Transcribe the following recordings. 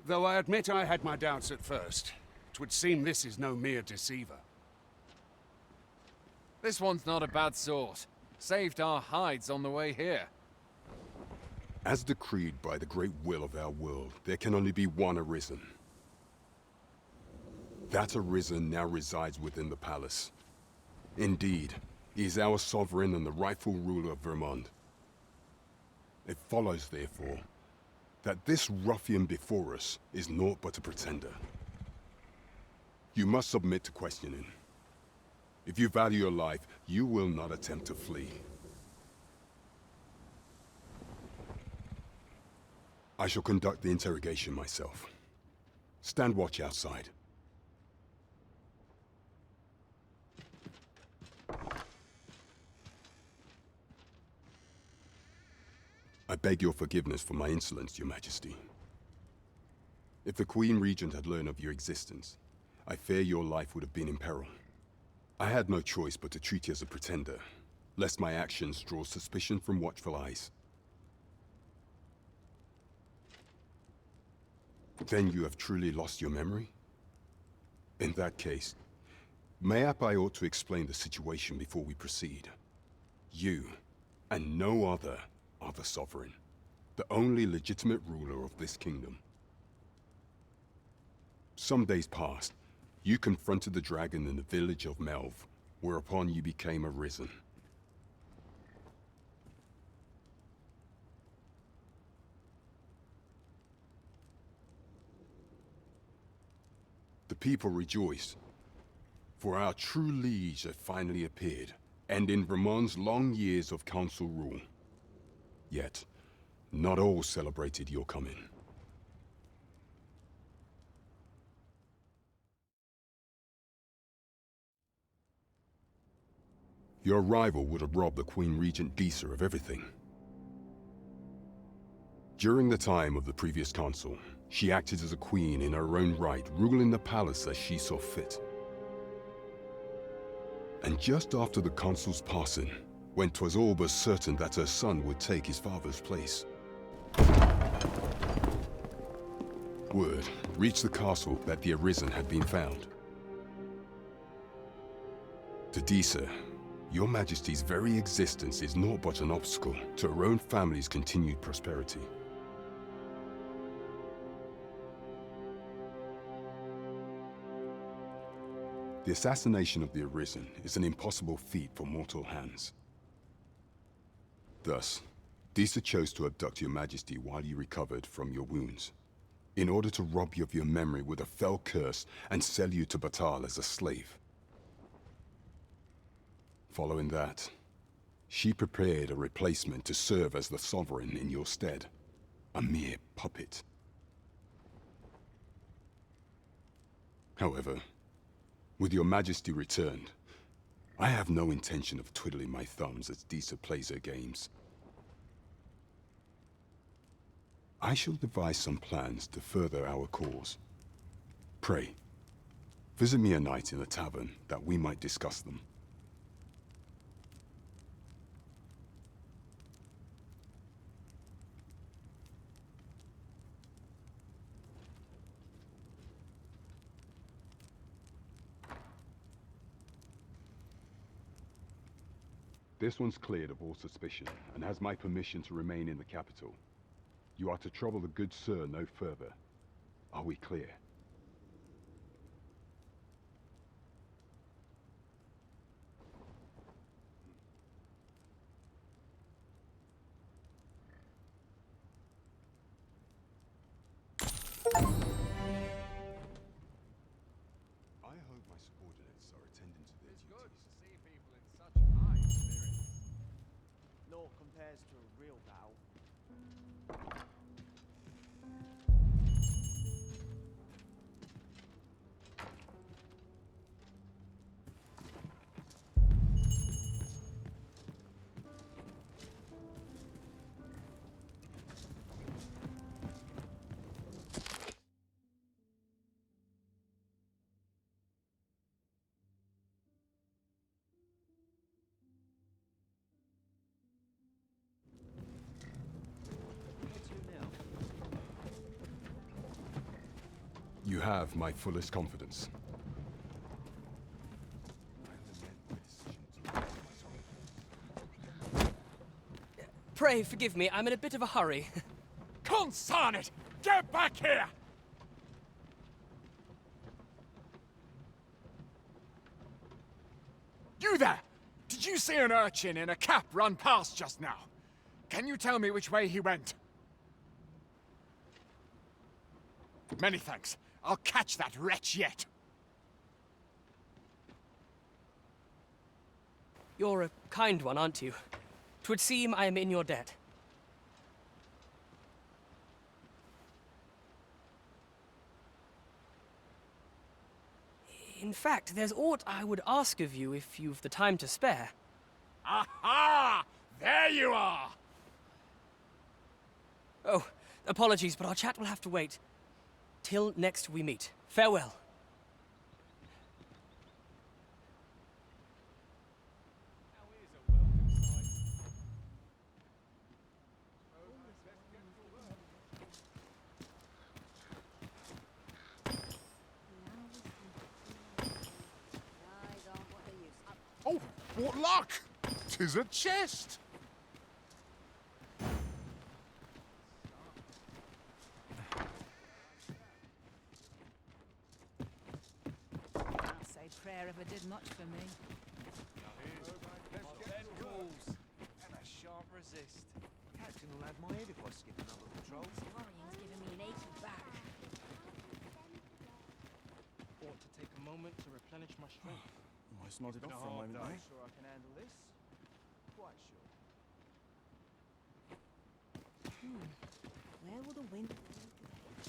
Though I admit I had my doubts at first. 'Twould seem this is no mere deceiver. This one's not a bad sort. Saved our hides on the way here. As decreed by the great will of our world, there can only be one Arisen. That Arisen now resides within the palace. Indeed, he is our sovereign and the rightful ruler of Vermont. It follows, therefore, that this ruffian before us is naught but a pretender. You must submit to questioning. If you value your life, you will not attempt to flee. I shall conduct the interrogation myself. Stand watch outside. I beg your forgiveness for my insolence, Your Majesty. If the Queen Regent had learned of your existence, I fear your life would have been in peril. I had no choice but to treat you as a pretender, lest my actions draw suspicion from watchful eyes. Then you have truly lost your memory? In that case, mayhap I ought to explain the situation before we proceed. You, and no other, are the sovereign, the only legitimate ruler of this kingdom. Some days past, you confronted the dragon in the village of Melv, whereupon you became Arisen. The people rejoiced, for our true liege had finally appeared, and in Vermont's long years of council rule. Yet, not all celebrated your coming. Your arrival would have robbed the Queen Regent Disa of everything. During the time of the previous council, she acted as a queen in her own right, ruling the palace as she saw fit. And just after the consul's passing, when 'twas all but certain that her son would take his father's place, word reached the castle that the Arisen had been found. To Disa, your Majesty's very existence is naught but an obstacle to her own family's continued prosperity. The assassination of the Arisen is an impossible feat for mortal hands. Thus, Disa chose to abduct your Majesty while you recovered from your wounds, in order to rob you of your memory with a fell curse and sell you to Batal as a slave. Following that, she prepared a replacement to serve as the sovereign in your stead, a mere puppet. However, with your Majesty returned, I have no intention of twiddling my thumbs as Disa plays her games. I shall devise some plans to further our cause. Pray, visit me a night in the tavern that we might discuss them. This one's cleared of all suspicion, and has my permission to remain in the capital. You are to trouble the good sir no further. Are we clear? I hope my subordinates are attending to their It's good duties. to see people in such high spirits. No compares to a real battle. You have my fullest confidence. Pray forgive me, I'm in a bit of a hurry. Consign it! Get back here! You there! Did you see an urchin in a cap run past just now? Can you tell me which way he went? Many thanks. I'll catch that wretch yet. You're a kind one, aren't you? 'Twould seem I am in your debt. In fact, there's aught I would ask of you if you've the time to spare. Aha! There you are! Oh, apologies, but our chat will have to wait. Till next we meet. Farewell. Oh, what luck! 'Tis a chest! I'll say prayer ever did much for me. And a shan't resist. Captain will have my head if I skip another patrol. Worrying's giving me an achy back. Ought to take a moment to replenish my strength. Almost nodded off for a moment there. Sure I can handle this. Quite sure. Where will the wind...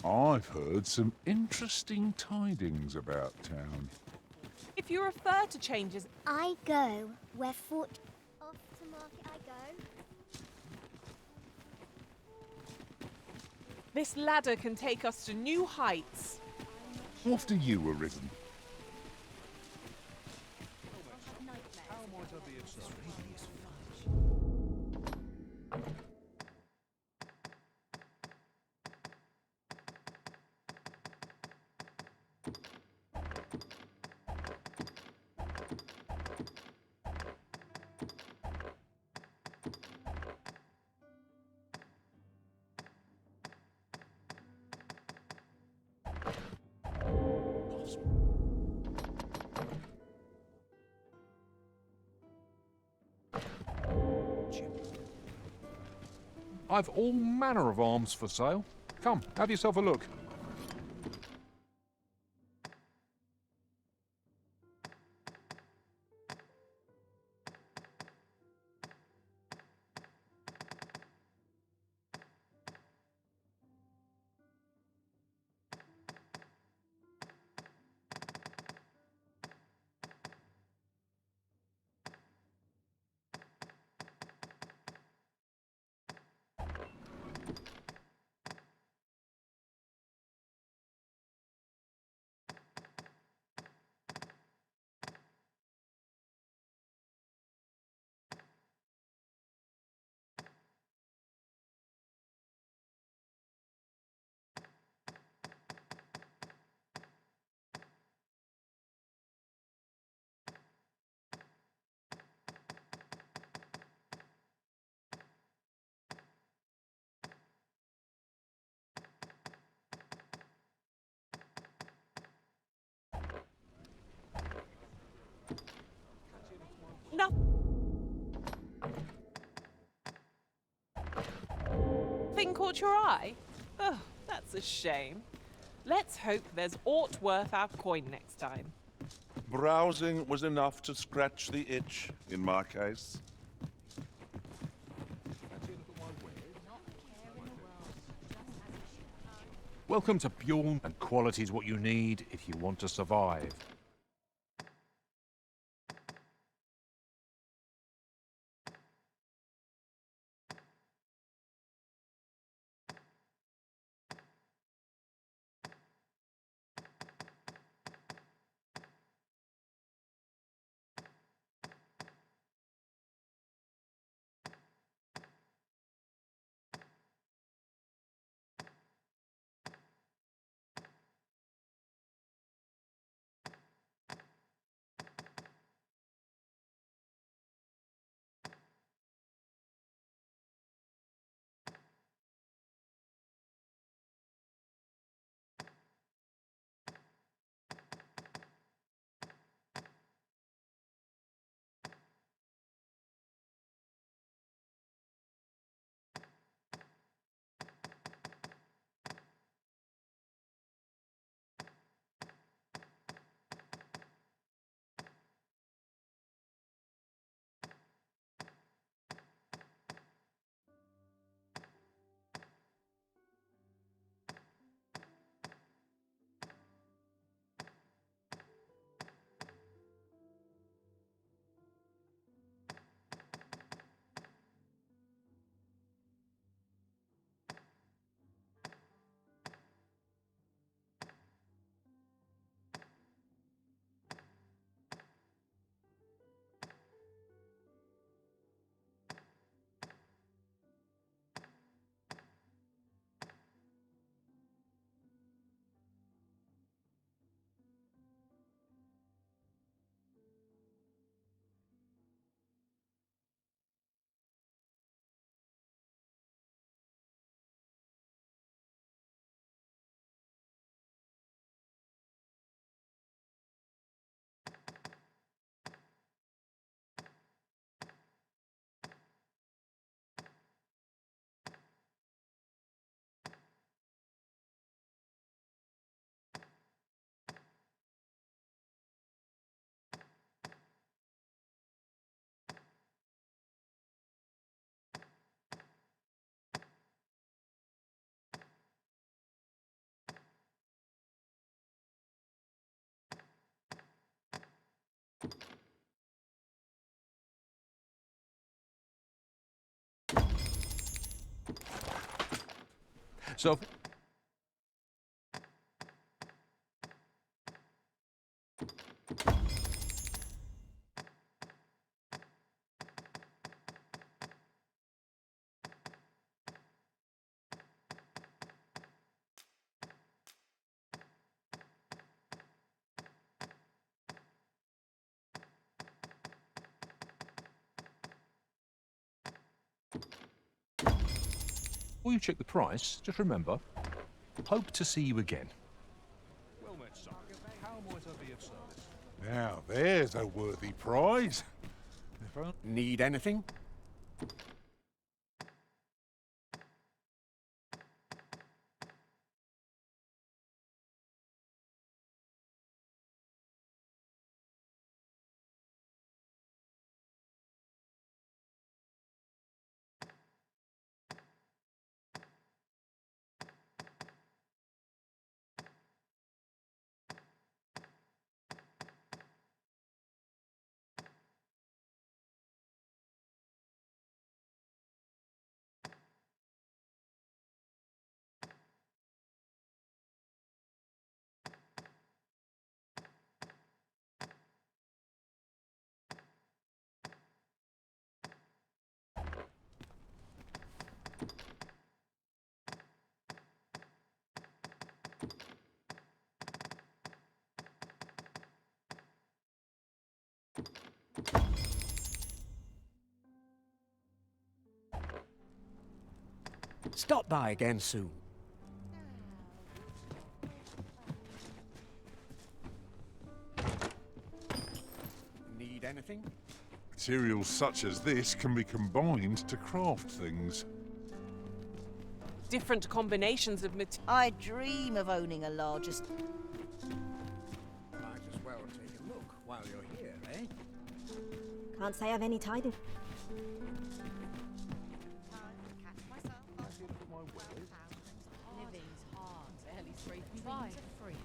I've heard some interesting tidings about town. If you refer to changes, I go where foot off to market I go. this ladder can take us to new heights. After you were risen, I've all manner of arms for sale. Come, have yourself a look. Nothing caught your eye? Oh, that's a shame. Let's hope there's aught worth our coin next time. Browsing was enough to scratch the itch, in my case. Welcome to Bjorn, and quality's what you need if you want to survive. So, before you check the price, just remember, hope to see you again. Well met, sir. How might I be of service? Now, there's a worthy prize. If I... Need anything? Stop by again soon. Need anything? Materials such as this can be combined to craft things. Different combinations of materials. I dream of owning a larger... Might as well take a look while you're here, eh? Can't say I've any tidings. Living's hard. Barely scraping by. Free.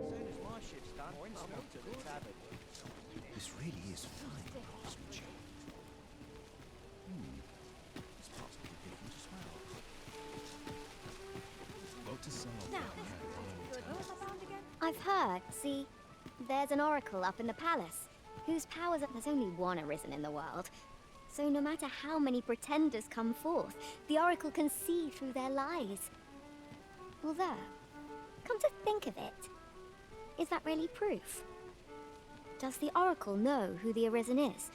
Soon as my ship's done, I'm off to the tavern. This really is fine craftsmanship. This part's pretty different as well. Well to sell. I've heard, see, there's an oracle up in the palace, whose powers there's only one arisen in the world. So no matter how many pretenders come forth, the oracle can see through their lies. Although, come to think of it, is that really proof? Does the oracle know who the arisen is?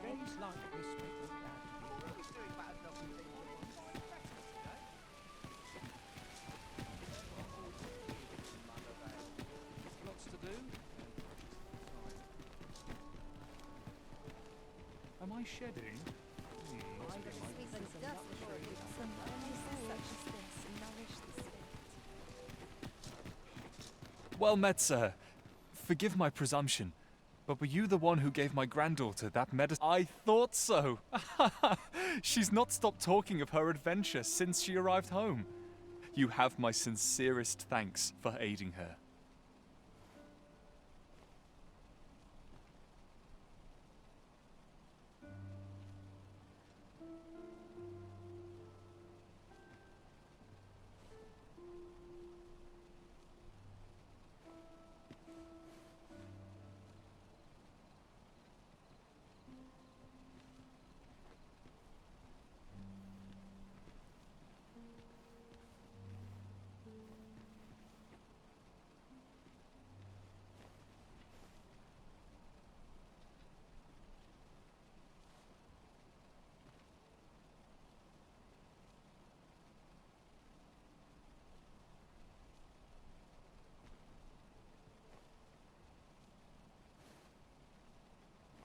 Days like this make me glad to be Lots to do. Am I shedding? Well met, sir. Forgive my presumption, but were you the one who gave my granddaughter that medicine? I thought so. She's not stopped talking of her adventure since she arrived home. You have my sincerest thanks for aiding her.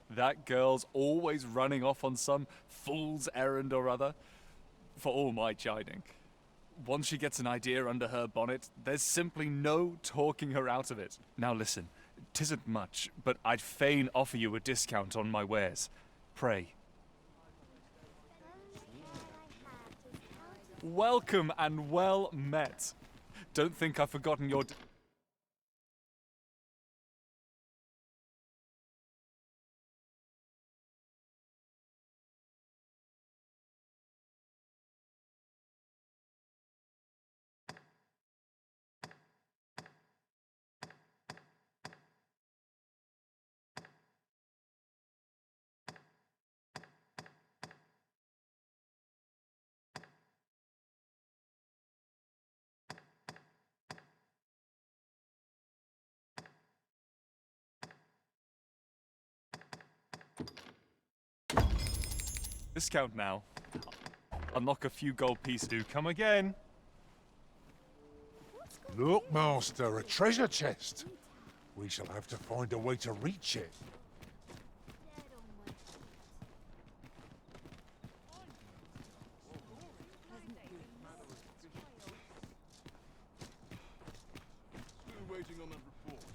That girl's always running off on some fool's errand or other, for all my chiding. once she gets an idea under her bonnet, there's simply no talking her out of it. Now listen, 'tisn't much, but I'd fain offer you a discount on my wares. Pray. Welcome and well met. Don't think I've forgotten your... Discount now. Unlock a few gold pieces. Do come again. Look, Master, a treasure chest. We shall have to find a way to reach it. Still waiting on that report.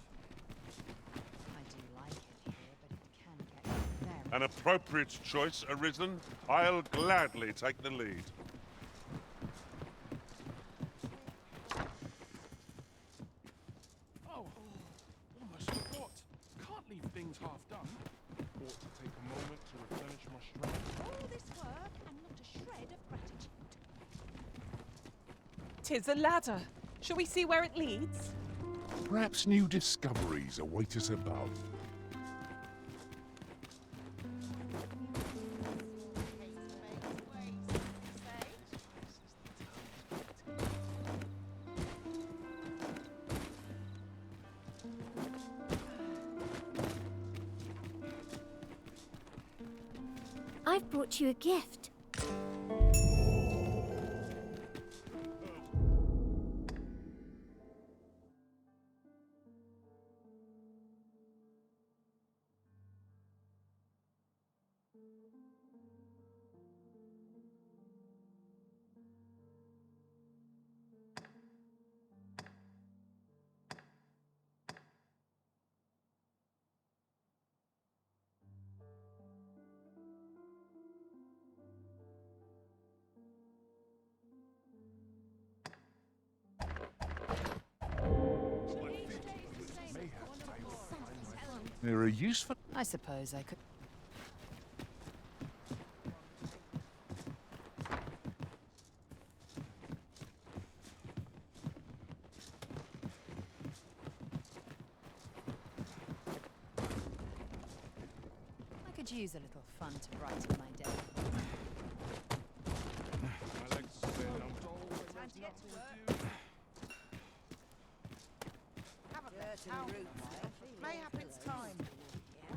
I do like it here, but it can get very... An appropriate choice arisen. I'll gladly take the lead. Oh, almost forgot. Can't leave things half done. Ought to take a moment to replenish my strength. All this work and not a shred of gratitude. 'Tis a ladder. Shall we see where it leads? Perhaps new discoveries await us above. I've brought you a gift. They're a useful... I suppose I could... I could use a little fun to brighten my day. I like to say Time to get to work. Haven't left town for a while. Mayhap it's time. Yeah?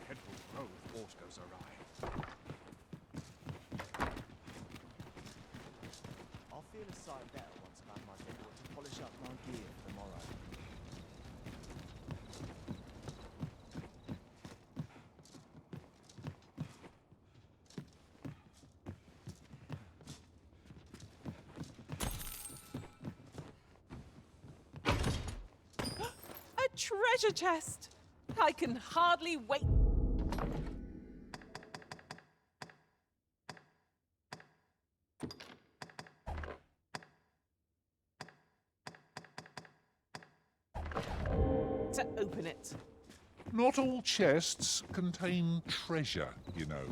Head will grow if aught goes awry. I'll feel a sight better once I've had my dinner to polish up my gear for tomorrow. A treasure chest! I can hardly wait. To open it. Not all chests contain treasure, you know.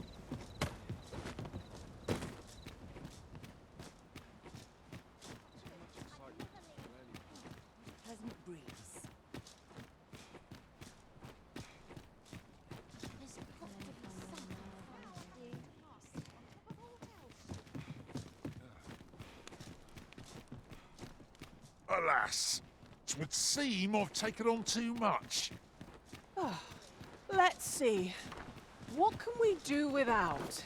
Pleasant breeze. Alas, 'twould seem I've taken on too much. Let's see. What can we do without?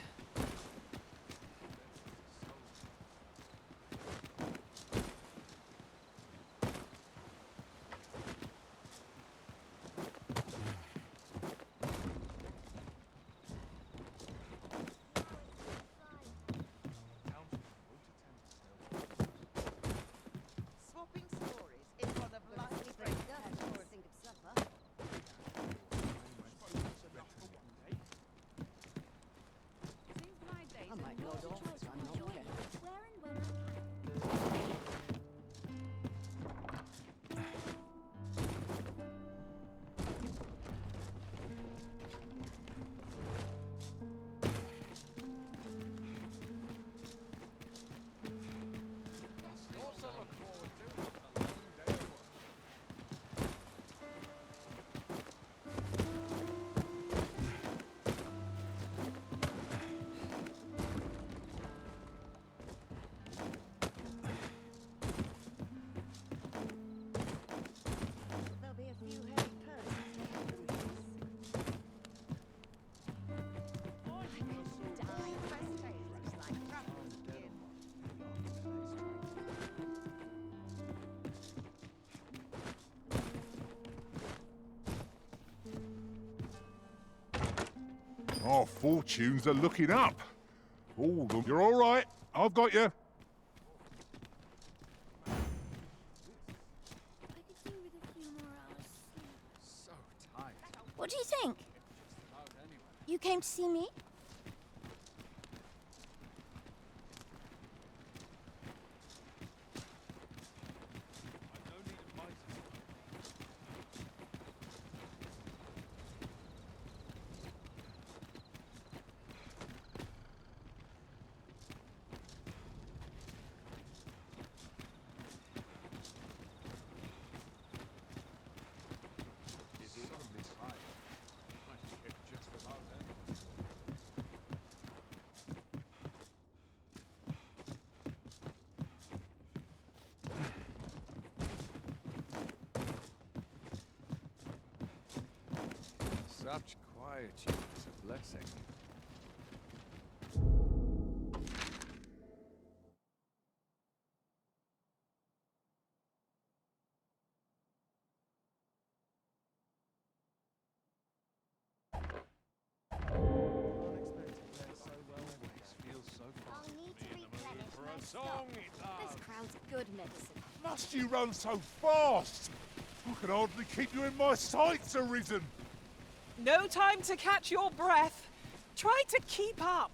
Our fortunes are looking up. All of them. You're all right. I've got you. What do you think? You came to see me? Such quietude is a blessing. I'll need to replenish my stock. This crowd's good medicine. Must you run so fast? I can hardly keep you in my sights, Arisen. No time to catch your breath. Try to keep up.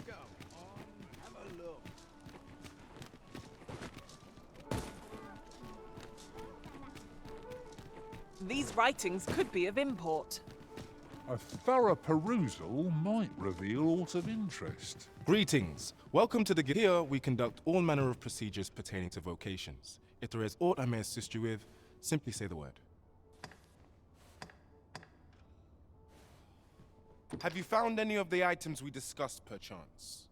Go on, have a look. These writings could be of import. A thorough perusal might reveal aught of interest. Greetings. Welcome to the guild. Here we conduct all manner of procedures pertaining to vocations. If there is aught I may assist you with, simply say the word. Have you found any of the items we discussed, perchance?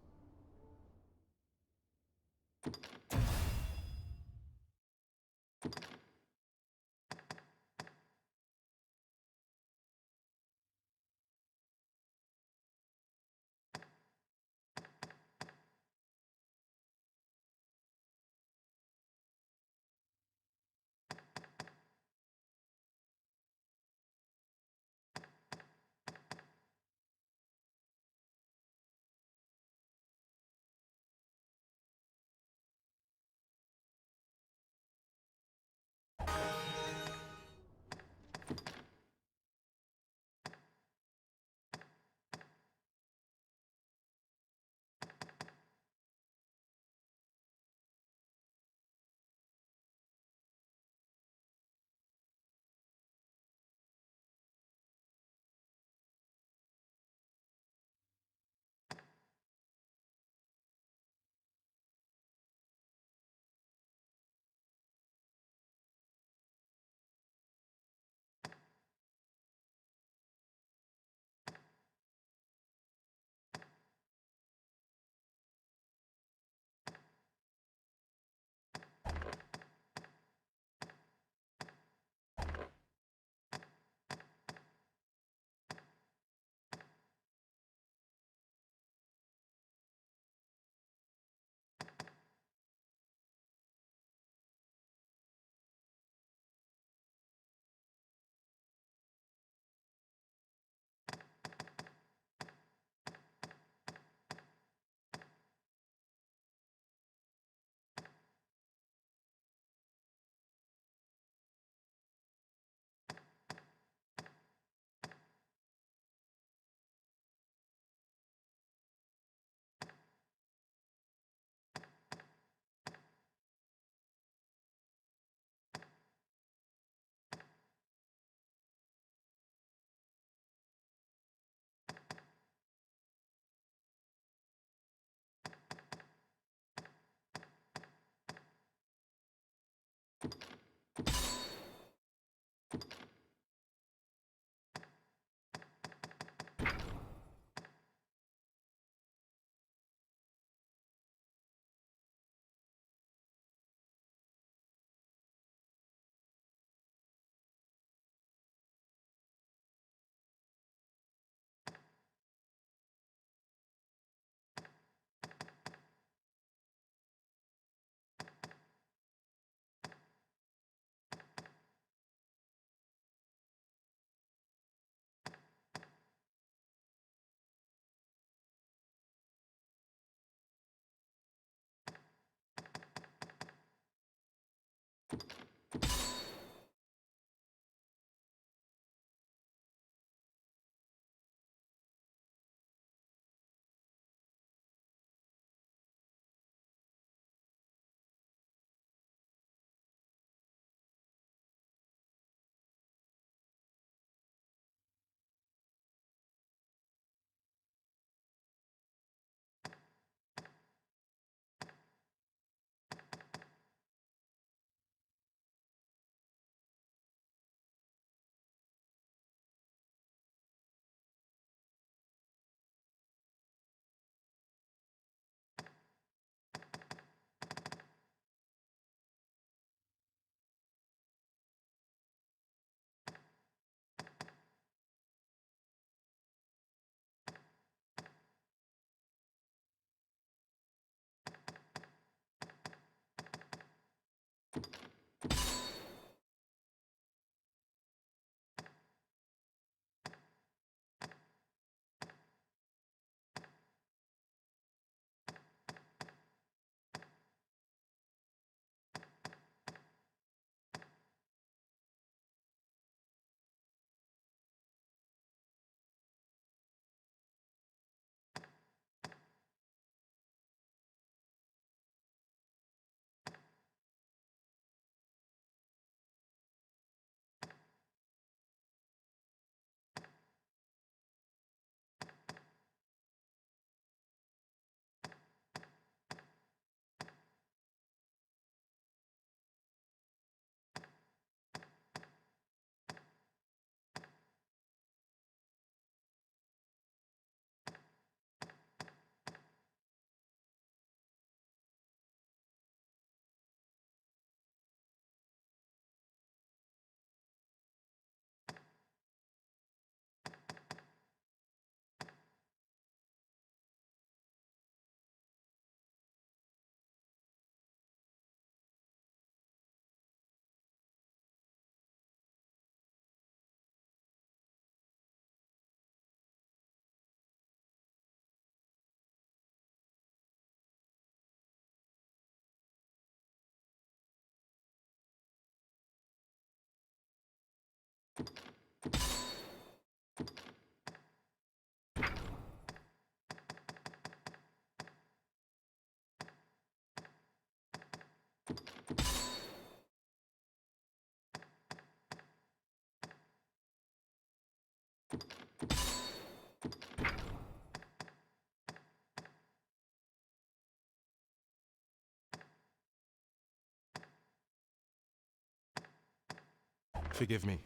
Forgive me,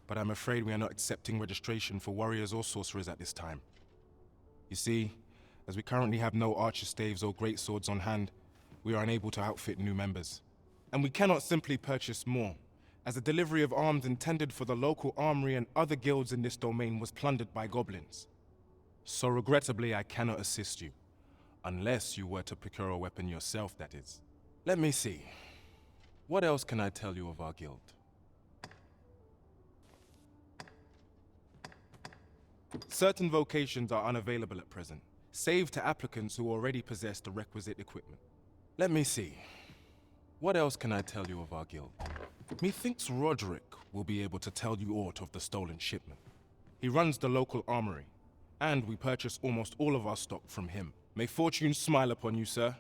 but I'm afraid we are not accepting registration for warriors or sorcerers at this time. You see, as we currently have no archer staves or great swords on hand, we are unable to outfit new members. And we cannot simply purchase more, as the delivery of arms intended for the local armory and other guilds in this domain was plundered by goblins. So regrettably, I cannot assist you. Unless you were to procure a weapon yourself, that is. Let me see. What else can I tell you of our guild? Certain vocations are unavailable at present, save to applicants who already possess the requisite equipment. Let me see. What else can I tell you of our guild? Methinks Roderick will be able to tell you aught of the stolen shipment. He runs the local armory, and we purchase almost all of our stock from him. May fortune smile upon you, sir.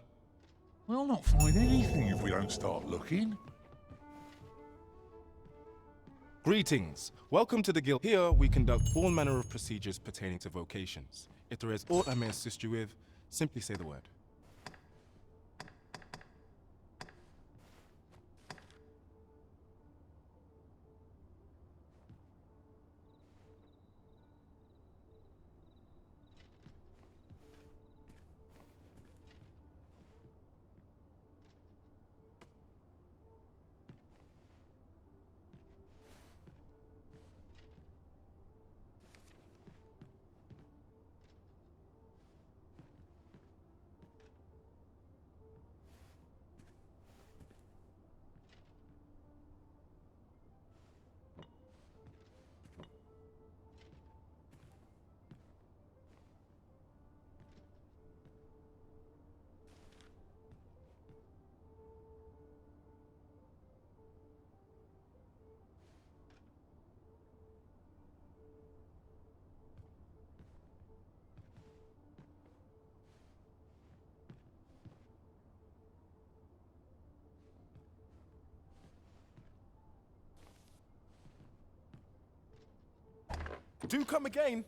We'll not find anything if we don't start looking. Greetings. Welcome to the guild. Here, we conduct all manner of procedures pertaining to vocations. If there is aught I may assist you with, simply say the word. Do come again.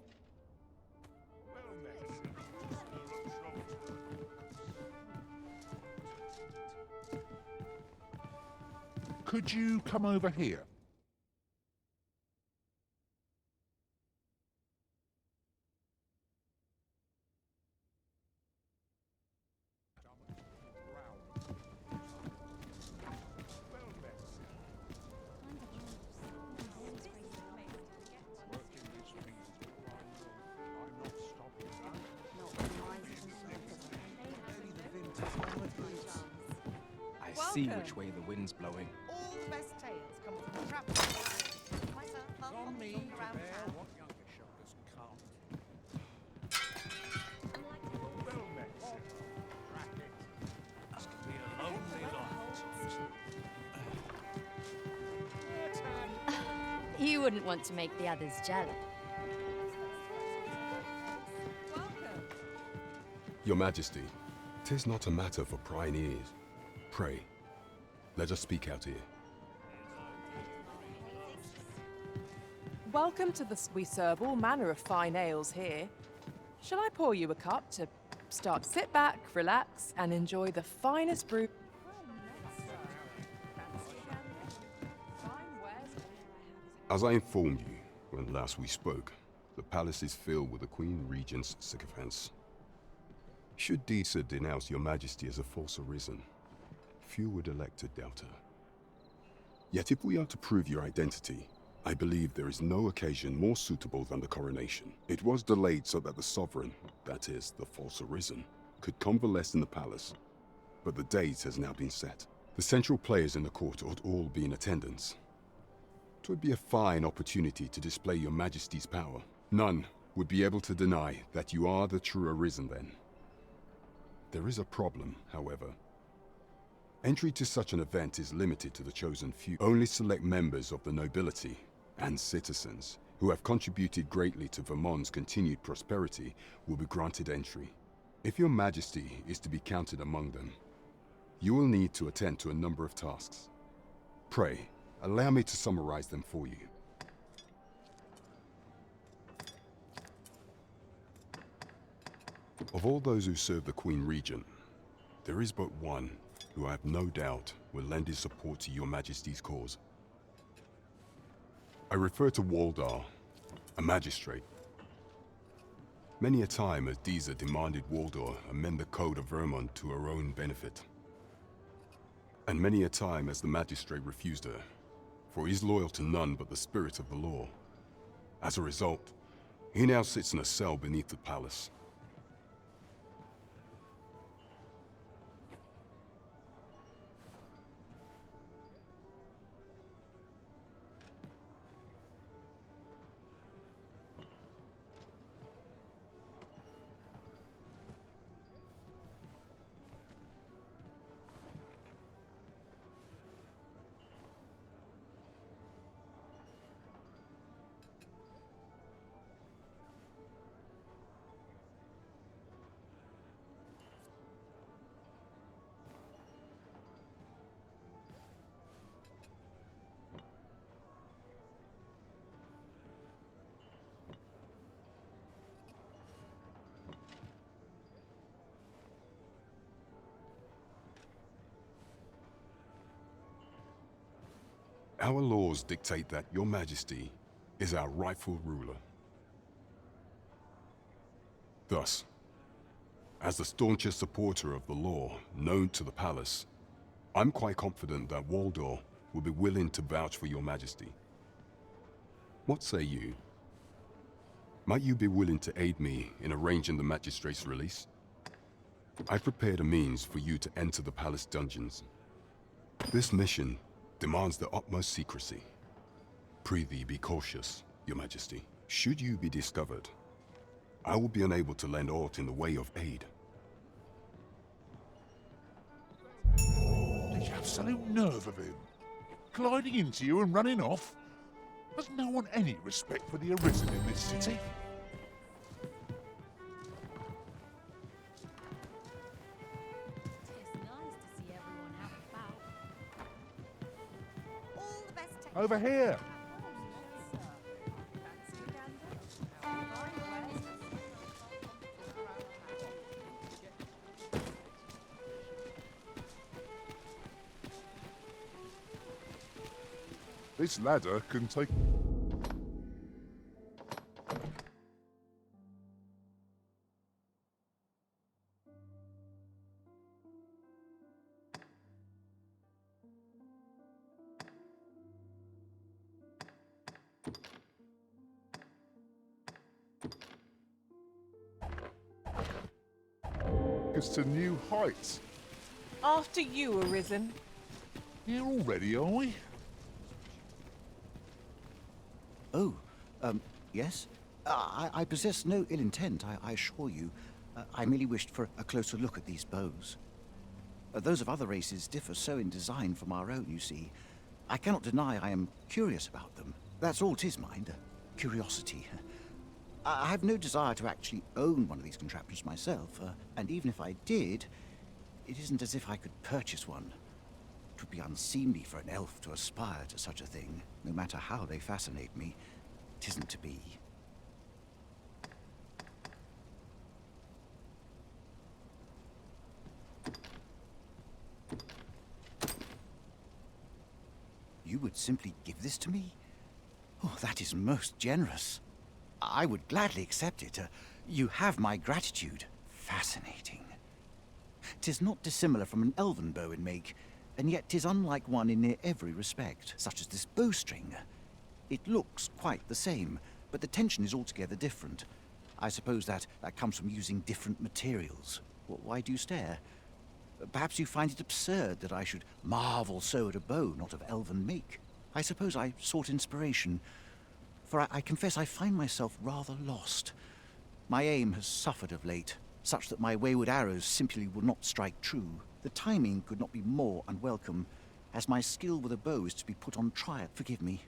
Could you come over here? I see which way the wind's blowing. All the best tales come from the trap. Myself, love me around town. What younger shoppers can't. This could be a lonely lot. You wouldn't want to make the others jealous. Your Majesty, 'tis not a matter for prying ears. Pray, let us speak out here. Welcome to we serve all manner of fine ales here. Shall I pour you a cup to sit back, relax, and enjoy the finest brew? As I informed you when last we spoke, the palace is filled with the Queen Regent's sycophants. Should Disa denounce your Majesty as a false arisen, few would elect to doubt her. Yet if we are to prove your identity, I believe there is no occasion more suitable than the coronation. It was delayed so that the sovereign, that is, the false arisen, could convalesce in the palace, but the date has now been set. The central players in the court ought all be in attendance. 'Twould be a fine opportunity to display your Majesty's power. None would be able to deny that you are the true arisen then. There is a problem, however. Entry to such an event is limited to the chosen few. Only select members of the nobility and citizens who have contributed greatly to Vermont's continued prosperity will be granted entry. If your Majesty is to be counted among them, you will need to attend to a number of tasks. Pray, allow me to summarize them for you. Of all those who serve the Queen Regent, there is but one who I have no doubt will lend his support to your Majesty's cause. I refer to Waldar, a magistrate. Many a time has Disa demanded Waldar amend the code of Vermont to her own benefit. And many a time has the magistrate refused her, for he is loyal to none but the spirit of the law. As a result, he now sits in a cell beneath the palace. Our laws dictate that your Majesty is our rightful ruler. Thus, as the staunchest supporter of the law known to the palace, I'm quite confident that Waldor will be willing to vouch for your Majesty. What say you? Might you be willing to aid me in arranging the magistrate's release? I've prepared a means for you to enter the palace dungeons. This mission demands the utmost secrecy. Prithee be cautious, your Majesty. Should you be discovered, I will be unable to lend aught in the way of aid. The absolute nerve of him. Gliding into you and running off. Has no one any respect for the arisen in this city? All the best Over here. This ladder can take... us to new heights. After you, Arisen. Here already, are we? Oh, yes? I possess no ill intent, I assure you. I merely wished for a closer look at these bows. Those of other races differ so in design from our own, you see. I cannot deny I am curious about them. That's all 'tis, mind. Curiosity. I have no desire to actually own one of these contraptions myself, and even if I did, it isn't as if I could purchase one. It would be unseemly for an elf to aspire to such a thing, no matter how they fascinate me. 'Tisn't to be. You would simply give this to me? Oh, that is most generous. I would gladly accept it. You have my gratitude. Fascinating. 'Tis not dissimilar from an elven bow in make, and yet 'tis unlike one in near every respect, such as this bowstring. It looks quite the same, but the tension is altogether different. I suppose that comes from using different materials. Why do you stare? Perhaps you find it absurd that I should marvel so at a bow not of elven make. I suppose I sought inspiration, for I confess I find myself rather lost. My aim has suffered of late, such that my wayward arrows simply will not strike true. The timing could not be more unwelcome, as my skill with a bow is to be put on trial. Forgive me.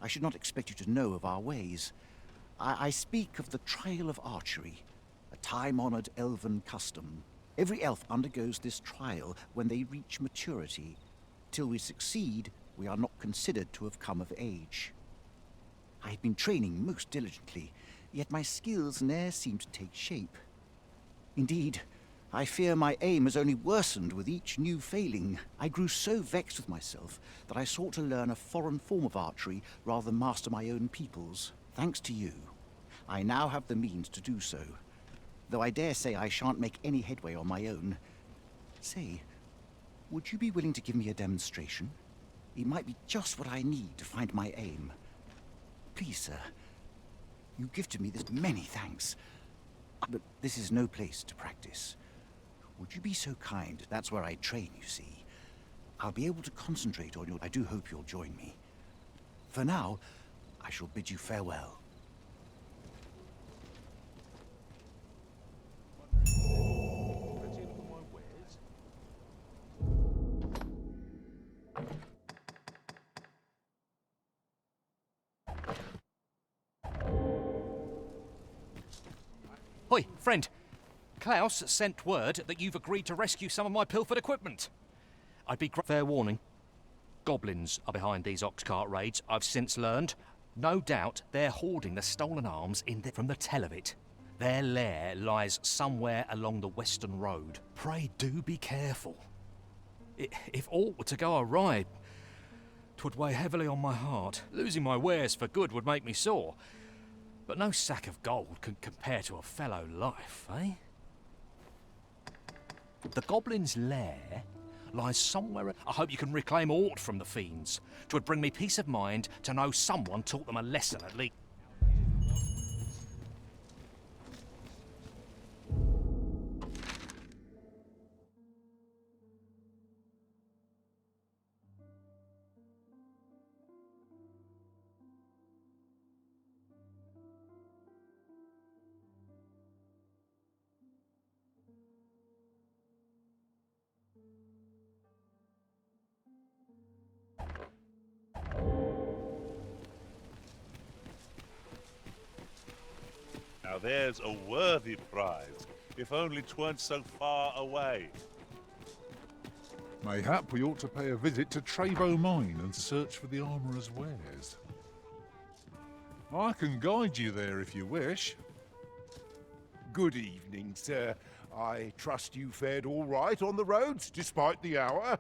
I should not expect you to know of our ways. I speak of the trial of archery, a time-honored elven custom. Every elf undergoes this trial when they reach maturity. Till we succeed, we are not considered to have come of age. I have been training most diligently, yet my skills ne'er seem to take shape. Indeed, I fear my aim has only worsened with each new failing. I grew so vexed with myself that I sought to learn a foreign form of archery rather than master my own people's. Thanks to you, I now have the means to do so, though I dare say I shan't make any headway on my own. Say, would you be willing to give me a demonstration? It might be just what I need to find my aim. Please, sir, you gifted me this many thanks, but this is no place to practice. Would you be so kind? That's where I train, you see. I'll be able to concentrate on your... I do hope you'll join me. For now, I shall bid you farewell. Hoi, friend. Klaus sent word that you've agreed to rescue some of my pilfered equipment. I'd be fair warning. Goblins are behind these ox cart raids, I've since learned. No doubt they're hoarding the stolen arms from the tell of it. Their lair lies somewhere along the western road. Pray do be careful. If aught were to go awry, 'twould weigh heavily on my heart. Losing my wares for good would make me sore. But no sack of gold can compare to a fellow life, eh? The goblin's lair lies somewhere... I hope you can reclaim aught from the fiends. 'Twould bring me peace of mind to know someone taught them a lesson at least. Now there's a worthy prize, if only 'tweren't so far away. Mayhap we ought to pay a visit to Trabo Mine and search for the armourer's wares. I can guide you there if you wish. Good evening, sir. I trust you fared all right on the roads, despite the hour?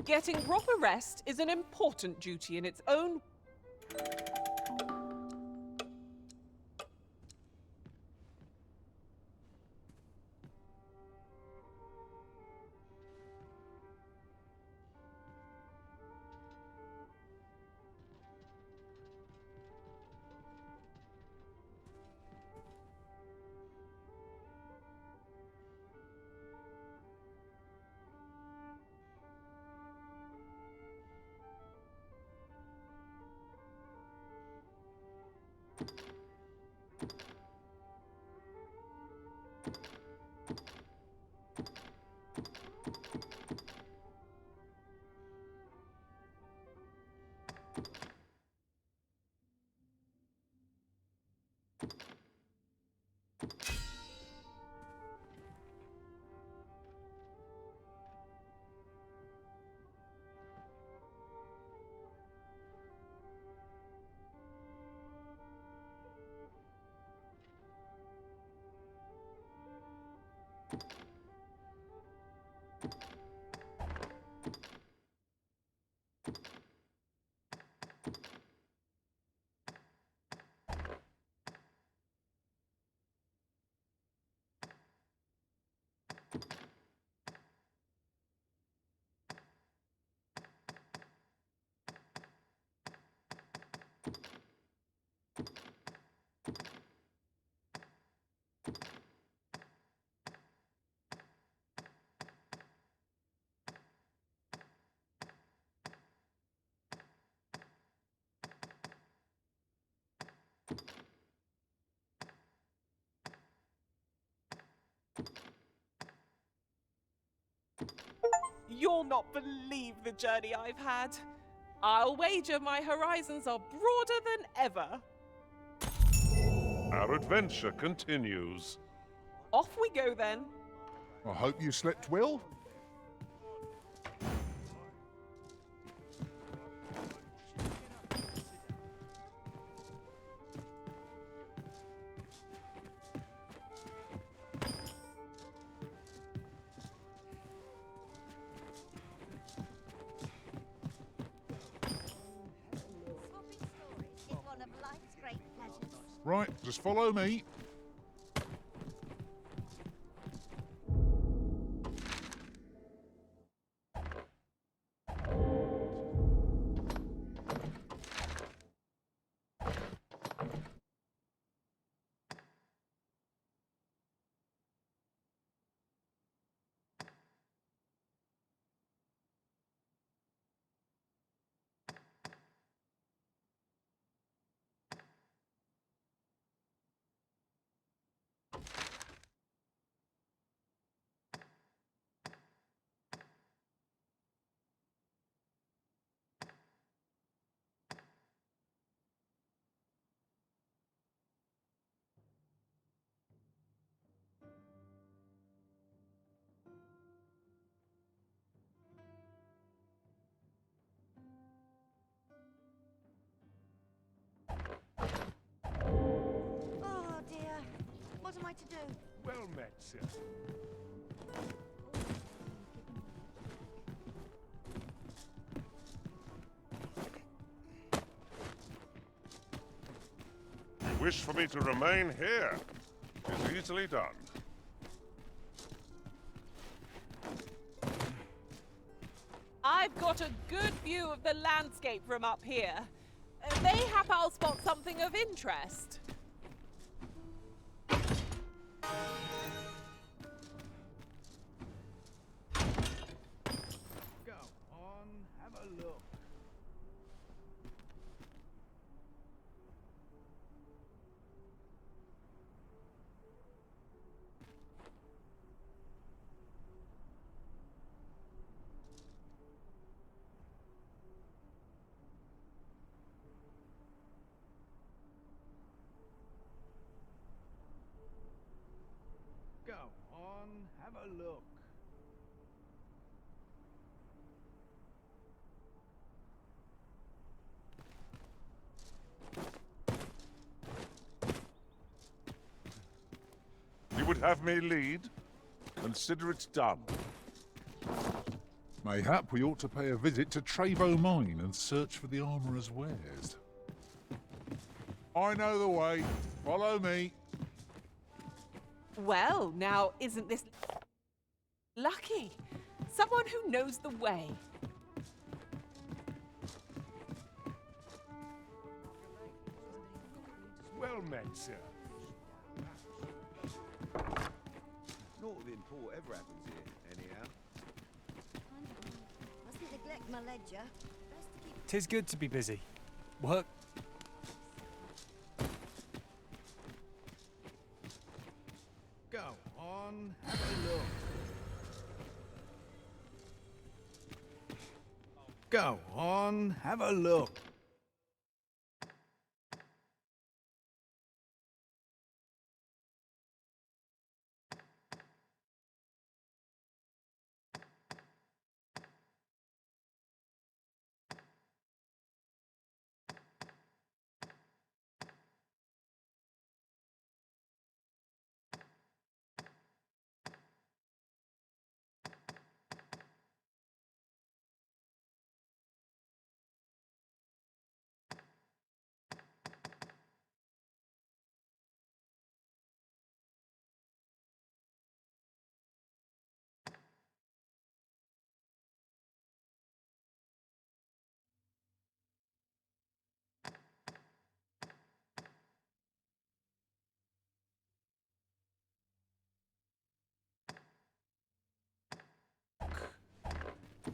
Getting proper rest is an important duty in its own. You'll not believe the journey I've had. I'll wager my horizons are broader than ever. Our adventure continues. Off we go then. I hope you slept well. Right, just follow me. Oh dear. What am I to do? Well met, sir. You wish for me to remain here? It's easily done. I've got a good view of the landscape from up here. Mayhap I'll spot something of interest. Go on, have a look. Go on, have a look. You would have me lead? Consider it done. Mayhap we ought to pay a visit to Travo Mine and search for the armourer's wares. I know the way. Follow me. Well, now, isn't this lucky? Someone who knows the way. Well met, sir. Naught of import ever happens here, anyhow. Mustn't neglect my ledger. Tis good to be busy. Work. Go on, have a look. Go on, have a look.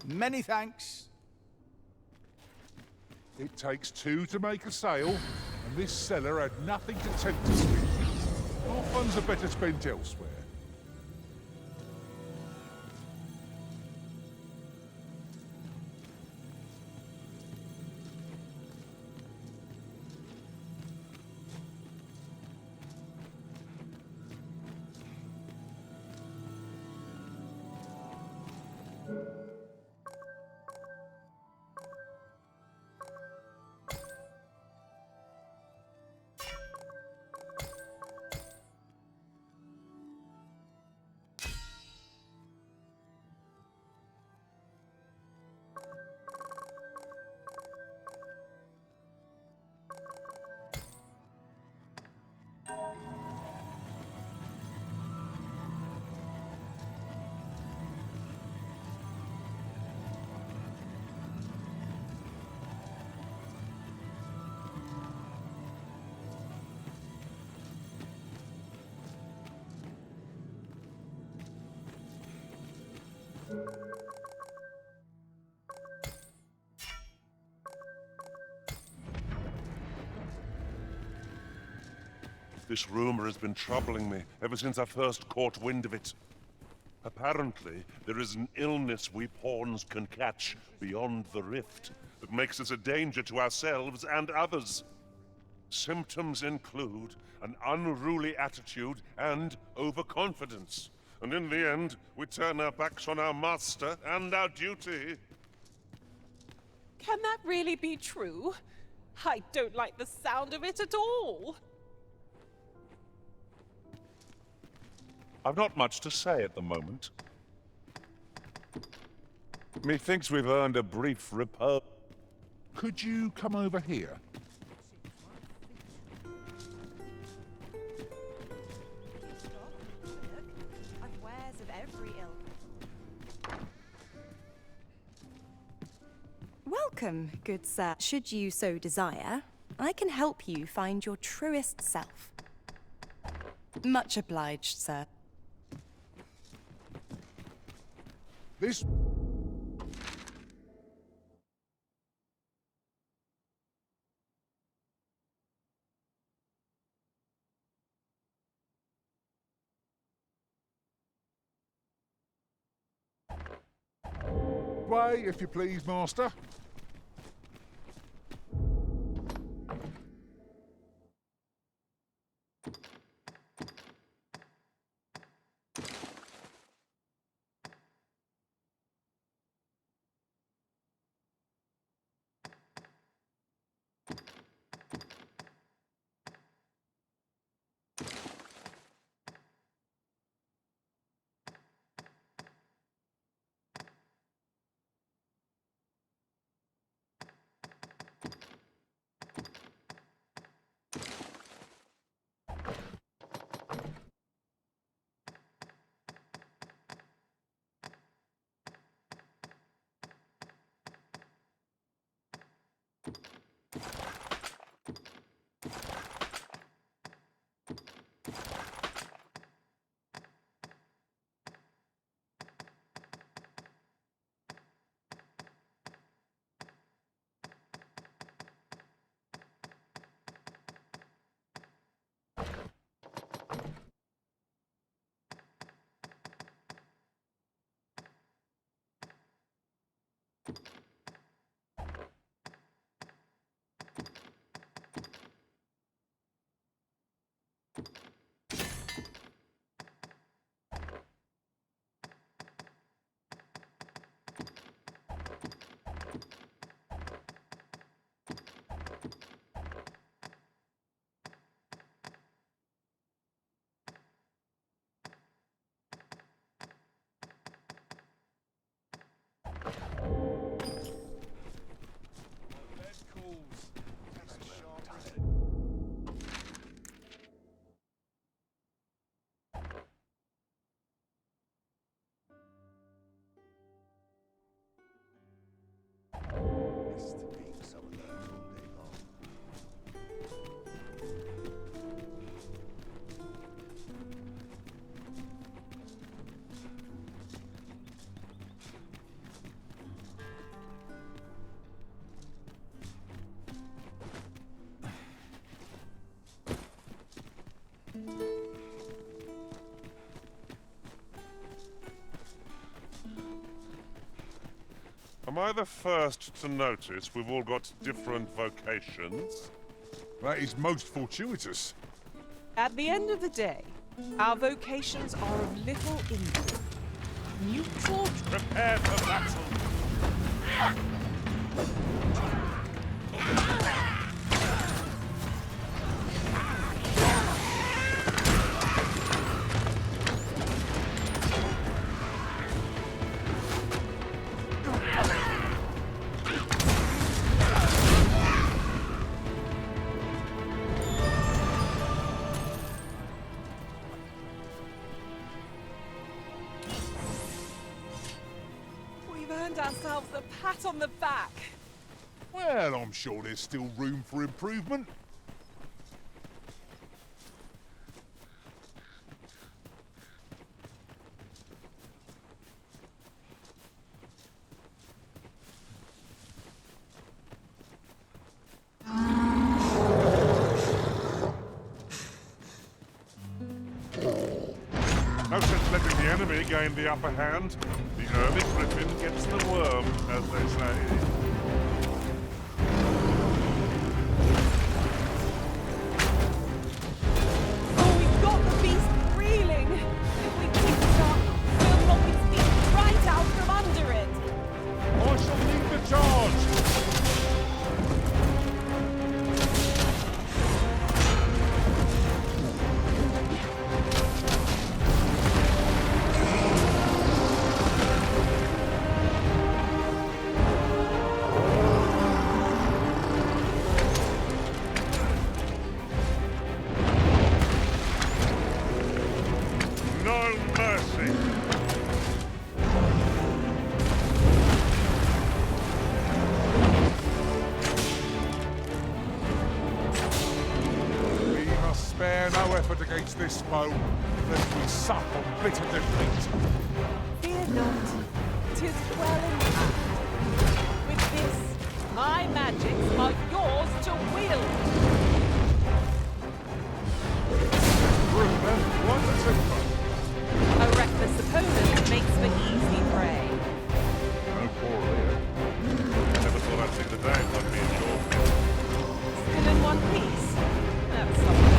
Many thanks. It takes two to make a sale, and this seller had nothing to tempt us with. Our funds are better spent elsewhere. This rumor has been troubling me ever since I first caught wind of it. Apparently, there is an illness we pawns can catch beyond the rift that makes us a danger to ourselves and others. Symptoms include an unruly attitude and overconfidence. And in the end, we turn our backs on our master and our duty. Can that really be true? I don't like the sound of it at all. I've not much to say at the moment. Methinks we've earned a brief repose. Could you come over here? I've wares of every ilk. Welcome, good sir. Should you so desire, I can help you find your truest self. Much obliged, sir. This... Way, if you please, master. Am I the first to notice we've all got different vocations? That is most fortuitous. At the end of the day, our vocations are of little import. Neutral. Prepare for battle! We've earned ourselves a pat on the back. Well, I'm sure there's still room for improvement. No sense letting the enemy gain the upper hand. The early griffin gets the worm, as they say. Oh, we've got the beast reeling. If we keep it up, we'll knock its feet right out from under it. I shall lead the charge. No mercy! We must spare no effort against this foe, lest we sup on bitter defeat. Fear not, 'tis well in hand. With this, my magics are yours to wield. Rumour, what a timber. A reckless opponent makes for easy prey. No quarrel here. Never thought I'd see the day without being sure. Still in one piece. That's something.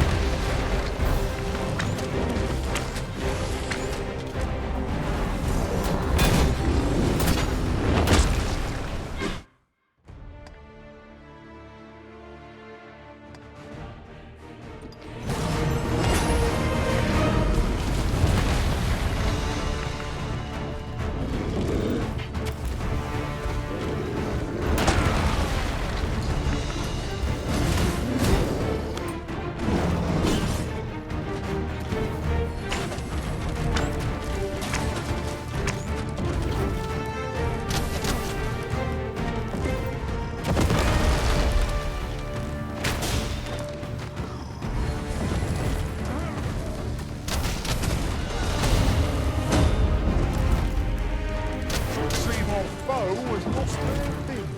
Should seem our foe has lost their limb.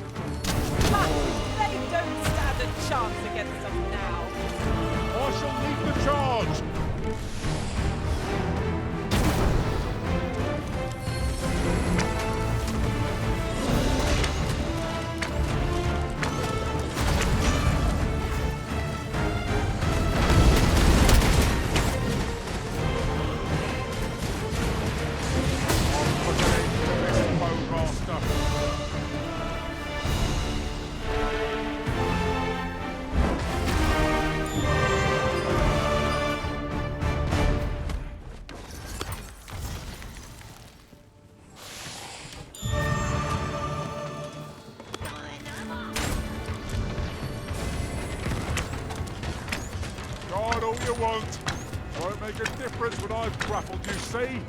Ha! They don't stand a chance against us now. I shall lead the charge. all you want. Won't make a difference when I've grappled you, see?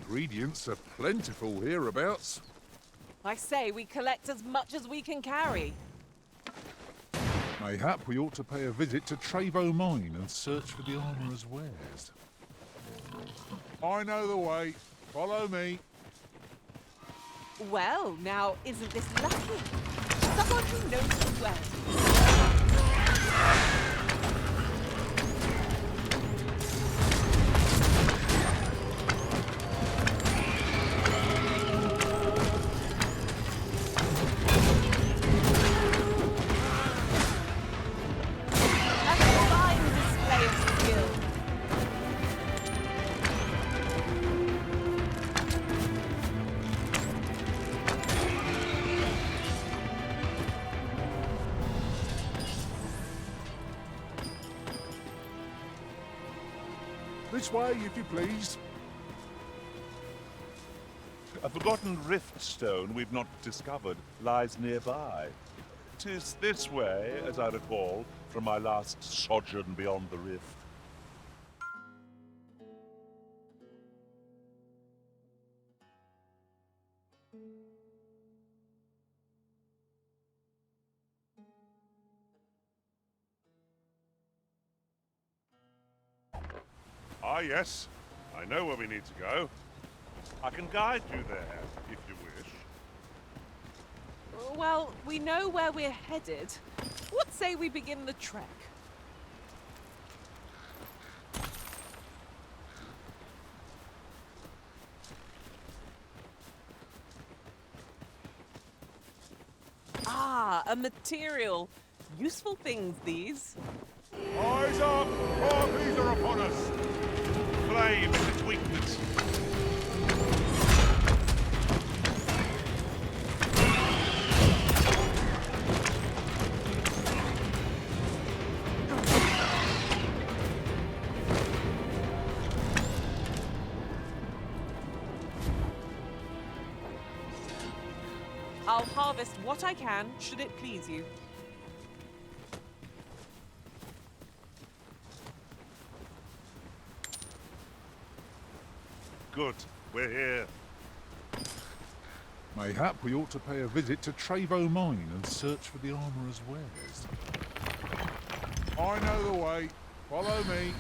Ingredients are plentiful hereabouts. I say we collect as much as we can carry. Mayhap we ought to pay a visit to Trevo Mine and search for the armourer's wares. I know the way. Follow me. Well, now, isn't this lucky? Someone who knows the way. This way, if you please. A forgotten rift stone we've not discovered lies nearby. 'Tis this way, as I recall, from my last sojourn beyond the rift. Ah, yes. I know where we need to go. I can guide you there, if you wish. Well, we know where we're headed. What say we begin the trek? Ah, a material. Useful things, these. Eyes up! Harpies are upon us! Flame is its weakness. I'll harvest what I can, should it please you. Good. We're here. Mayhap we ought to pay a visit to Trevo Mine and search for the armourer's wares. I know the way. Follow me.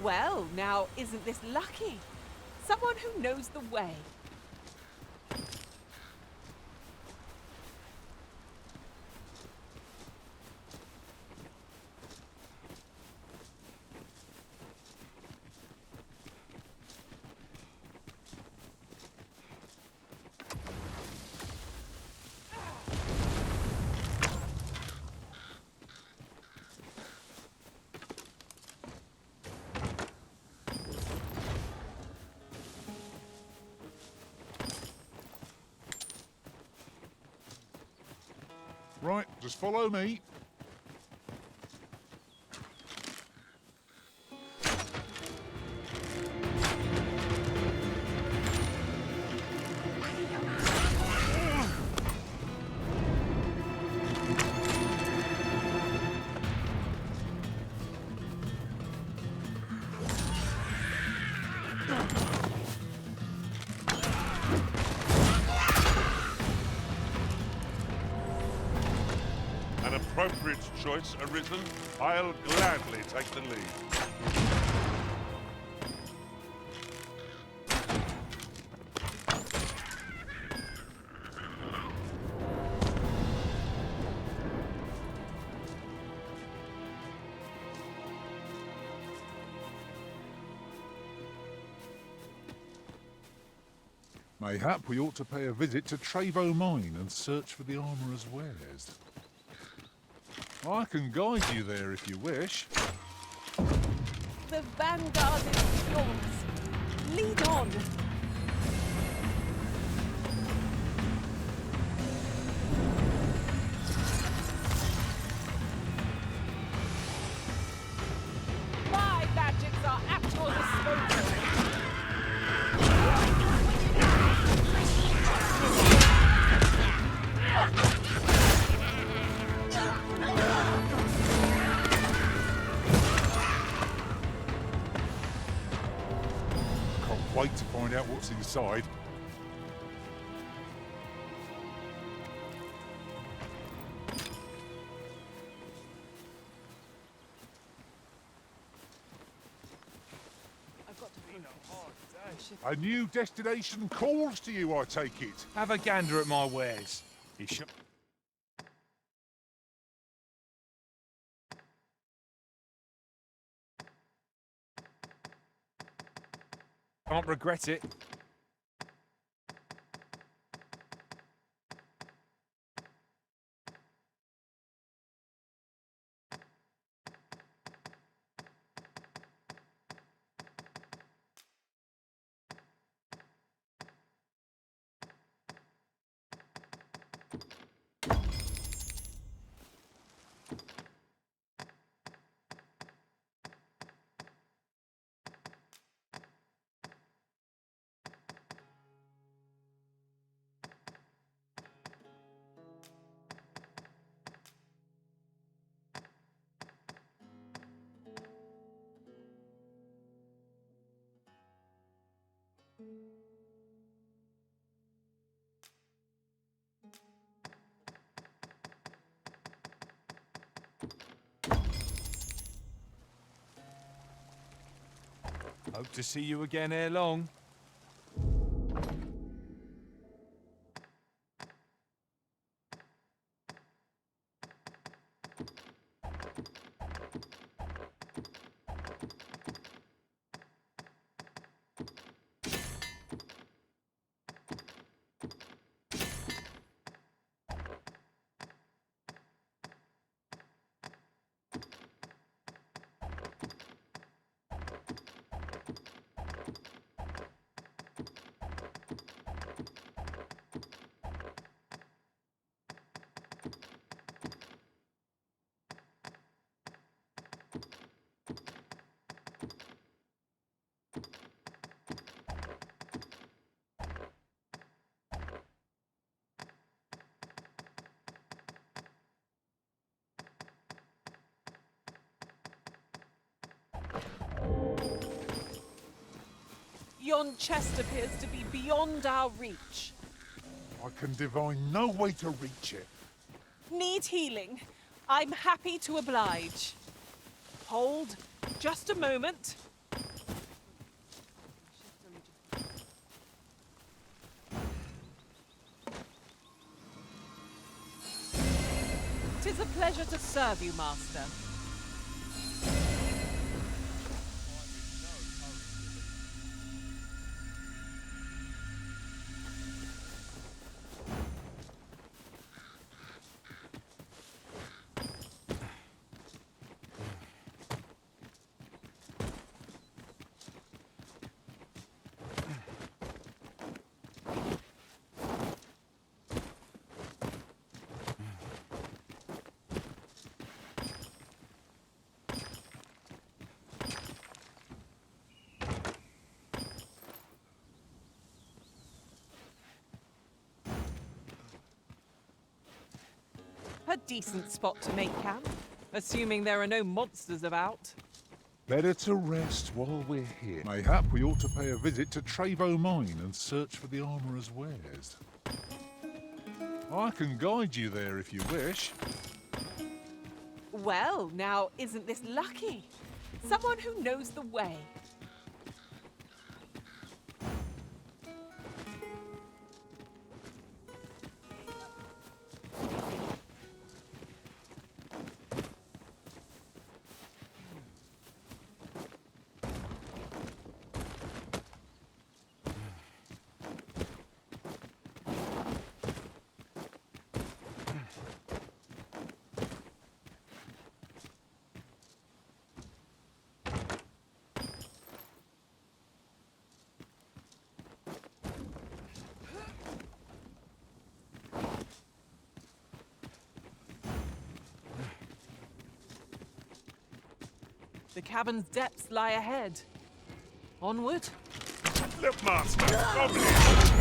Well, now, isn't this lucky? Someone who knows the way. Right, just follow me. Appropriate choice arisen, I'll gladly take the lead. Mayhap we ought to pay a visit to Trevo Mine and search for the armourer's wares. I can guide you there if you wish. The vanguard is yours. Lead on. My magics are at your disposal. Can't wait to find out what's inside. A new destination calls to you, I take it. Have a gander at my wares. You sure? Can't regret it. Hope to see you again ere long. Yon chest appears to be beyond our reach. I can divine no way to reach it. Need healing? I'm happy to oblige. Hold just a moment. Tis a pleasure to serve you, Master. A decent spot to make camp, assuming there are no monsters about. Better to rest while we're here. Mayhap we ought to pay a visit to Trevo Mine and search for the armourer's wares. I can guide you there if you wish. Well, now, isn't this lucky? Someone who knows the way. The cavern's depths lie ahead. Onward. Look, Master! Goblins!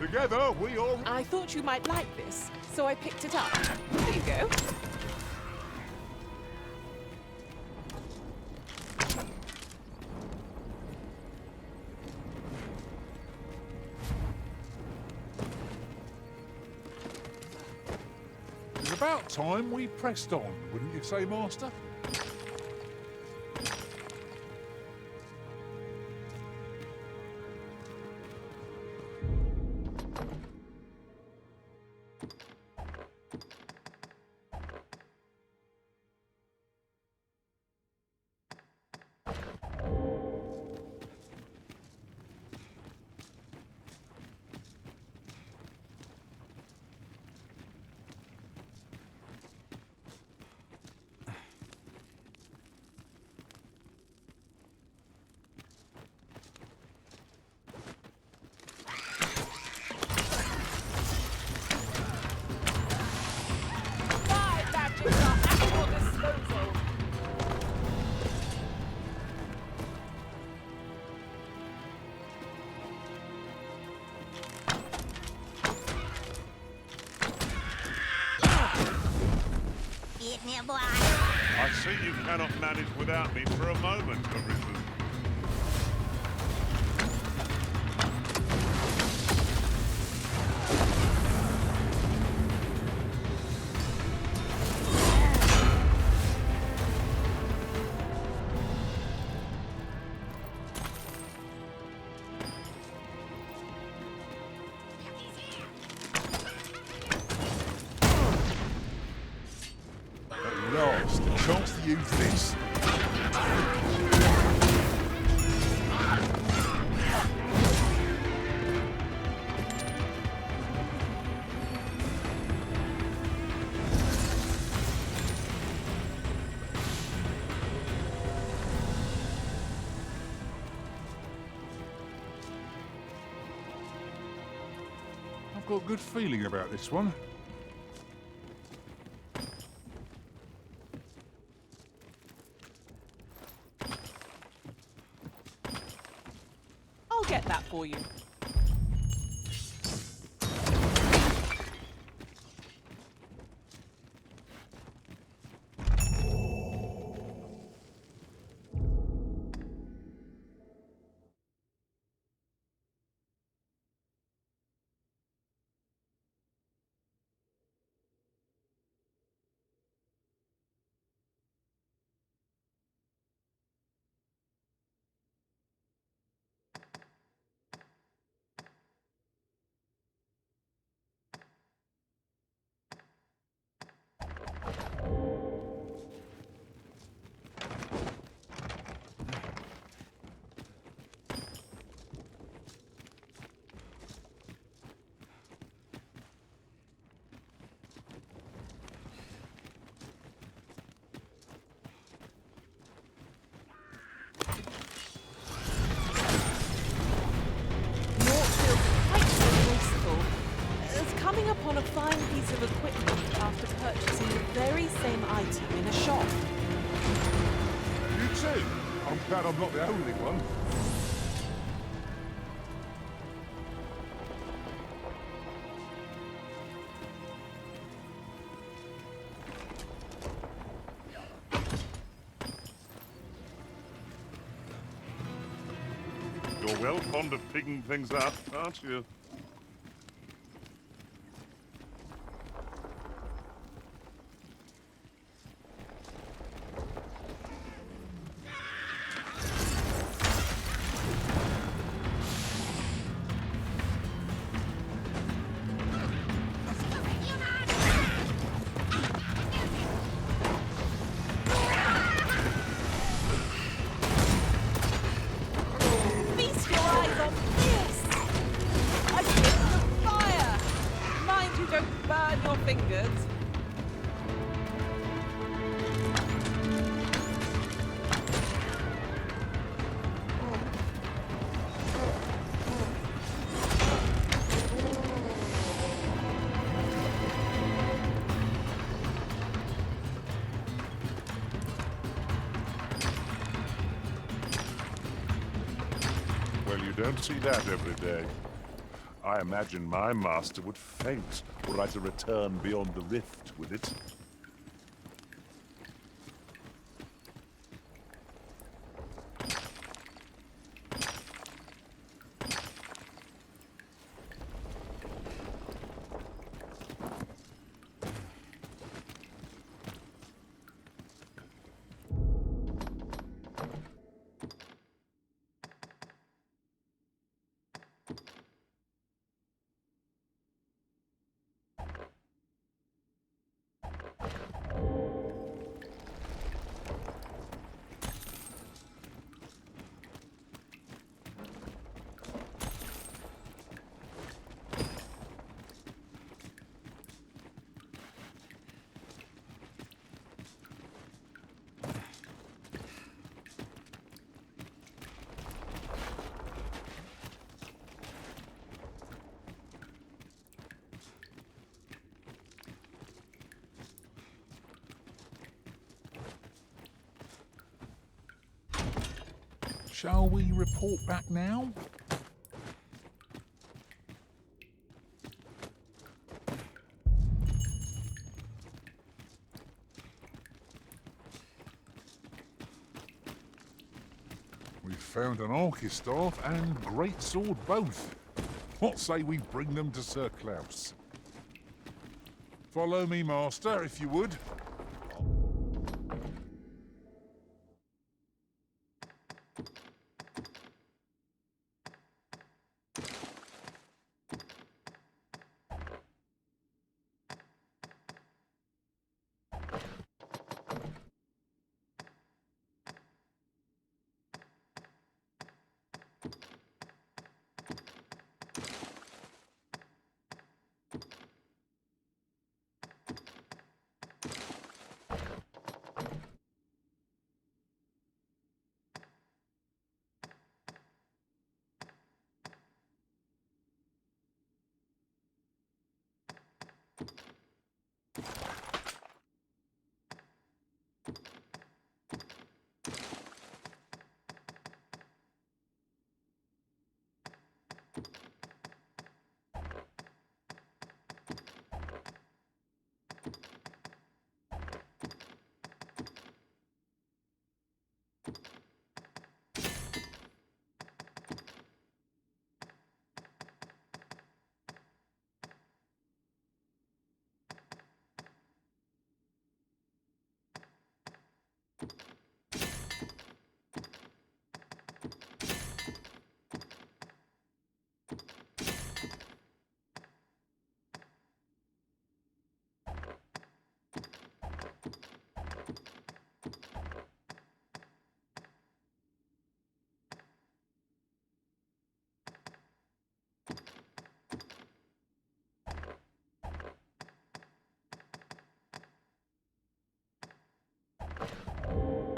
Together, we all... I thought you might like this, so I picked it up. There you go. It's about time we pressed on, wouldn't you say, Master? I see you cannot manage without me for a moment, Arisen. Last, a chance to use this. I've got a good feeling about this one. I'll get that for you. Upon a fine piece of equipment after purchasing the very same item in a shop. You too? I'm glad I'm not the only one. You're well fond of picking things up, aren't you? Feast your eyes on this! fingers. Well, you don't see that every day. I imagine my master would faint were I to return beyond the rift with it. Shall we report back now? We've found an Archistaff and great sword both. What say we bring them to Sir Klaus? Follow me, master, if you would.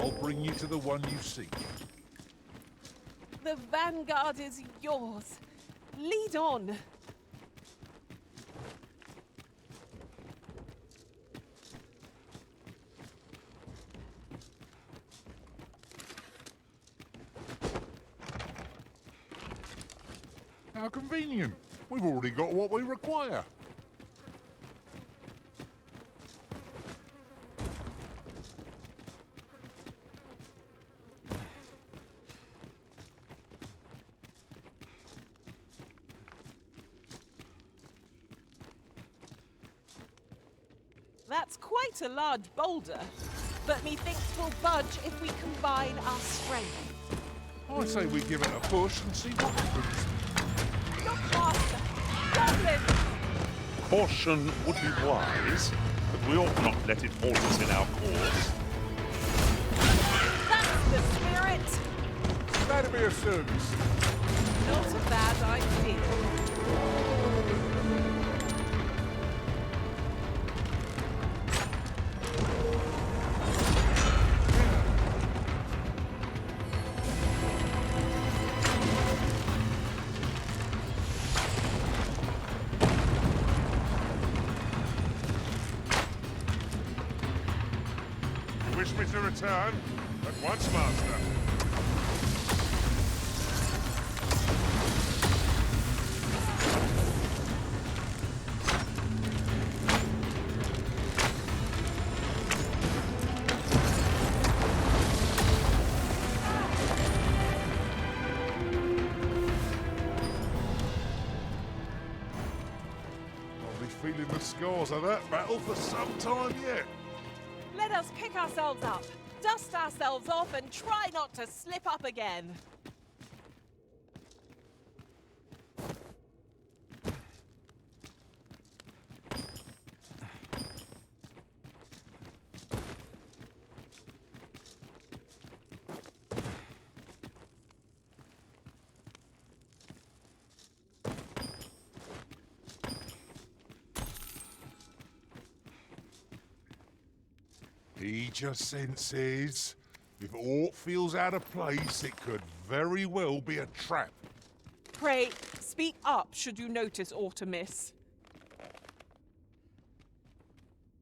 I'll bring you to the one you seek. The vanguard is yours. Lead on. How convenient. We've already got what we require. That's quite a large boulder, but methinks we'll budge if we combine our strength. I say we give it a push and see what happens. Look faster! Goblins! Caution would be wise, but we ought not let it halt us in our course. That's the spirit! That'd be a service. Not a bad idea. me to return. At once, Master. I'll be feeling the scars of that battle for some time yet. Let us pick ourselves up, dust ourselves off, and try not to slip up again. Heed your senses. If aught feels out of place, it could very well be a trap. Pray, speak up should you notice aught amiss.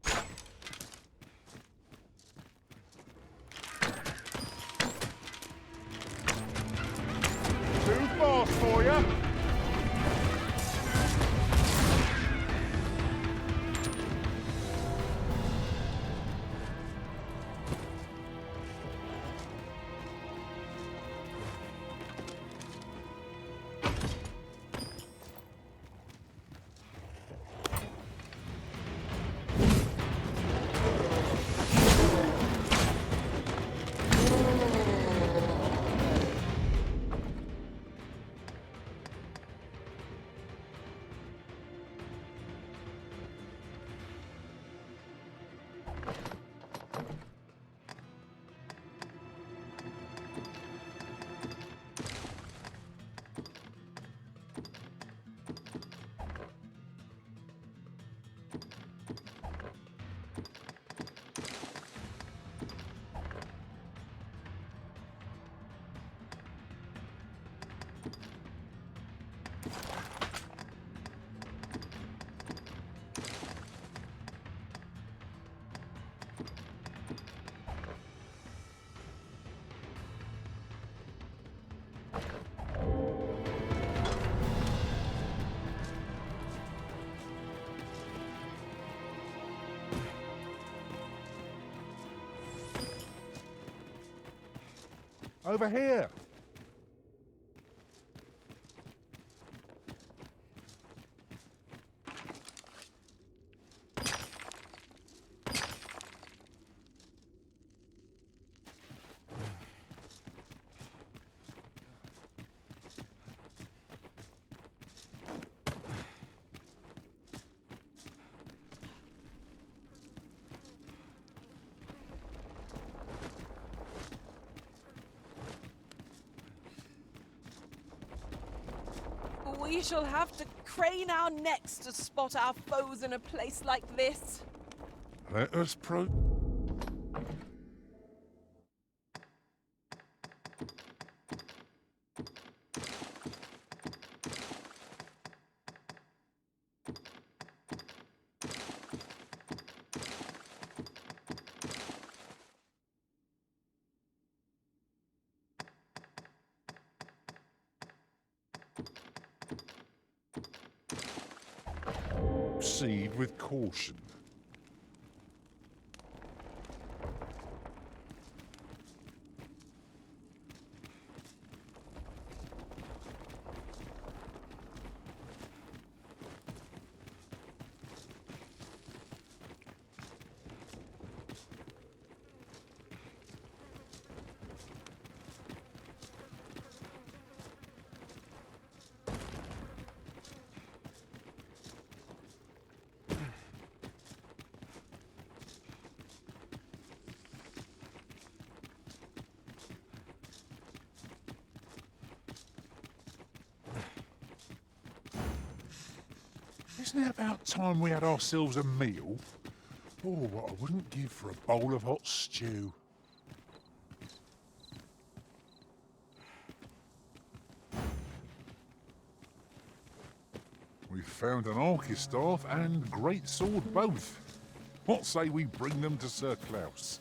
Too fast for you. Over here. We shall have to crane our necks to spot our foes in a place like this. Let us proceed with caution. Isn't it about time we had ourselves a meal? Oh, what I wouldn't give for a bowl of hot stew. We've found an Archistaff and great sword both. What say we bring them to Sir Klaus?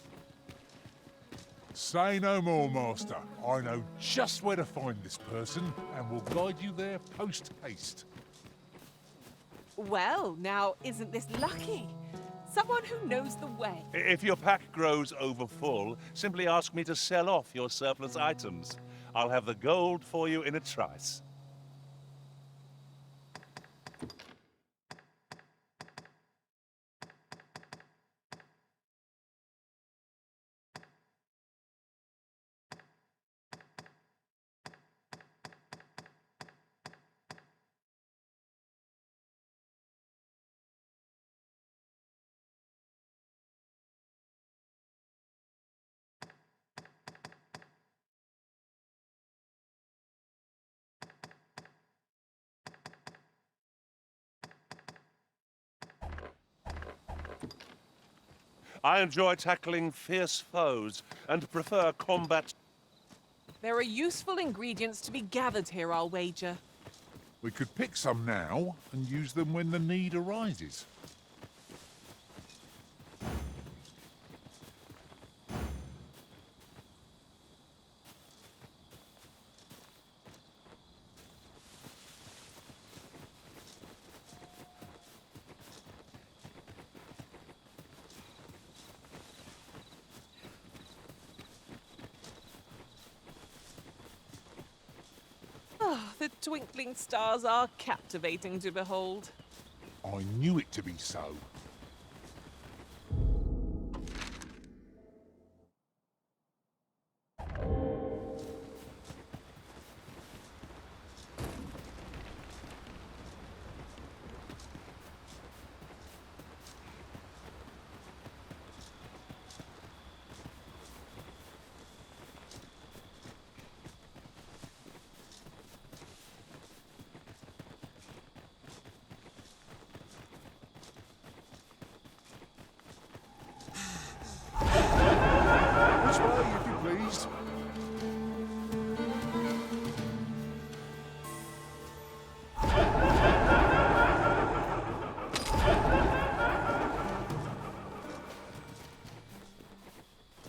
Say no more, Master. I know just where to find this person, and will guide you there post-haste. Well, now, isn't this lucky? Someone who knows the way. If your pack grows over full, simply ask me to sell off your surplus items. I'll have the gold for you in a trice. I enjoy tackling fierce foes and prefer combat. There are useful ingredients to be gathered here, I'll wager. We could pick some now and use them when the need arises. Ah, the twinkling stars are captivating to behold. I knew it to be so. This way, if you please.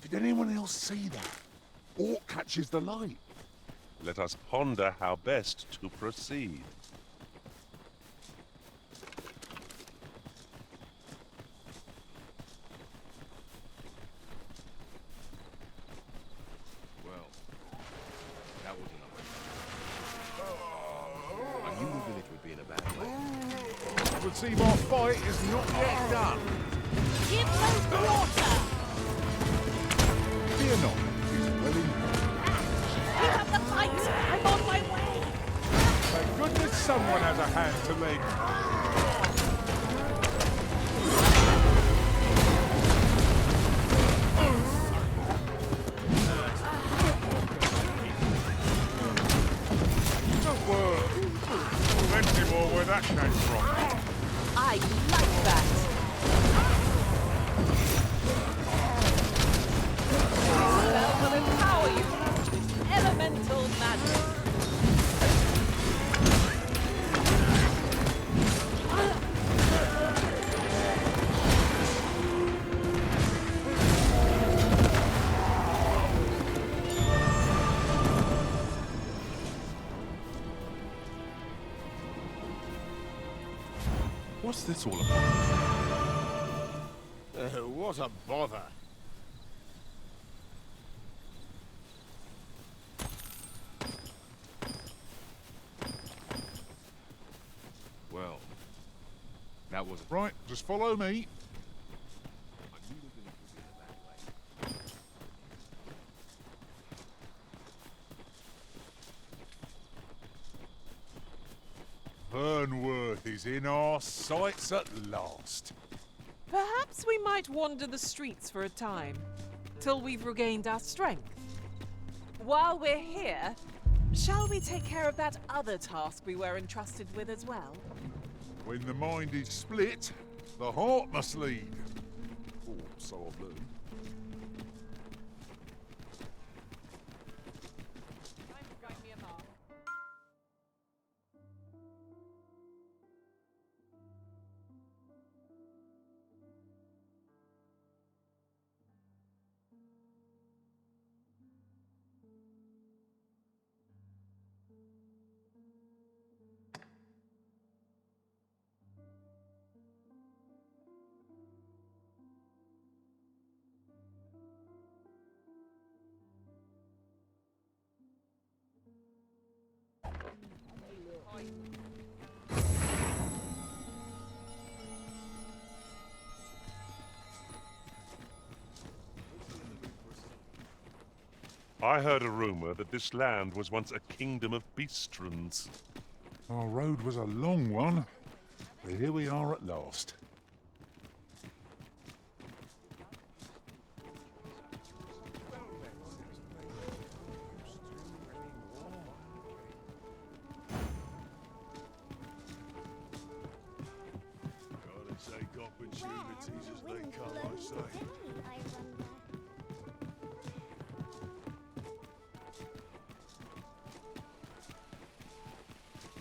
Did anyone else see that? Orc catches the light. Let us ponder how best to proceed. Well, that was enough. I knew the village would be in a bad way. It would seem our fight is not yet done. Give them water! Fear not, it is well in hand. Keep up the fight! I'm on my way! Thank goodness someone has a hand to lend. Don't worry. Plenty more where that came from. I like that. Spell will empower you with elemental magic. What's this all about? What a bother. Well, that was Right, just follow me. Vernworth is in our sights at last. Perhaps we might wander the streets for a time, till we've regained our strength. While we're here, shall we take care of that other task we were entrusted with as well? When the mind is split, the heart must lead. Oh, so I've learned. I heard a rumor that this land was once a kingdom of beastrons. Our road was a long one, but here we are at last. Gotta take opportunities as they come, I say.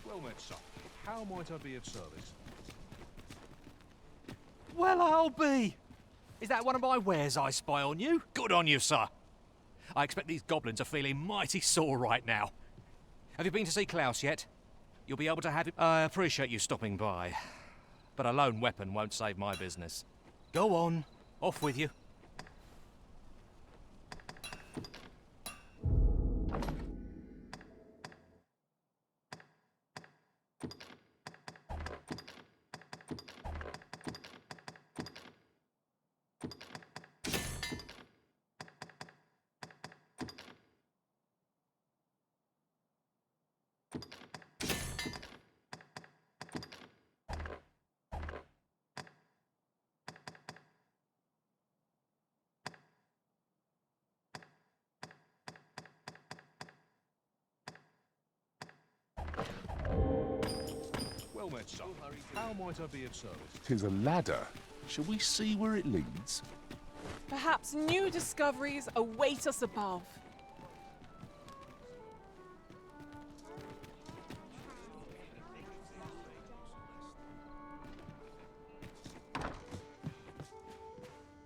Well met, son. How might I be of service? Well, I'll be! Is that one of my wares I spy on you? Good on you, sir. I expect these goblins are feeling mighty sore right now. Have you been to see Klaus yet? You'll be able to have him. I appreciate you stopping by, but a lone weapon won't save my business. Go on, off with you. Well met, son. How might I be of service? 'Tis a ladder. Shall we see where it leads? Perhaps new discoveries await us above.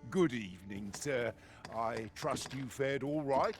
Good evening, sir. I trust you fared all right?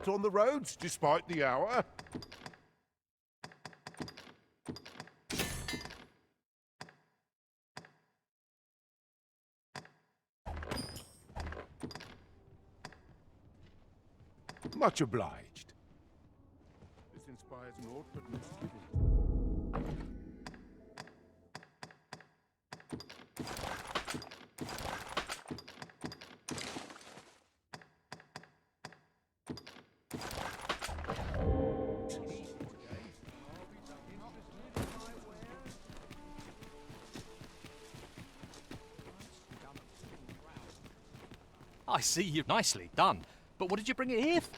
On the roads, despite the hour. Much obliged. This inspires naught but misgiving. I see you. Nicely done. But what did you bring it here for?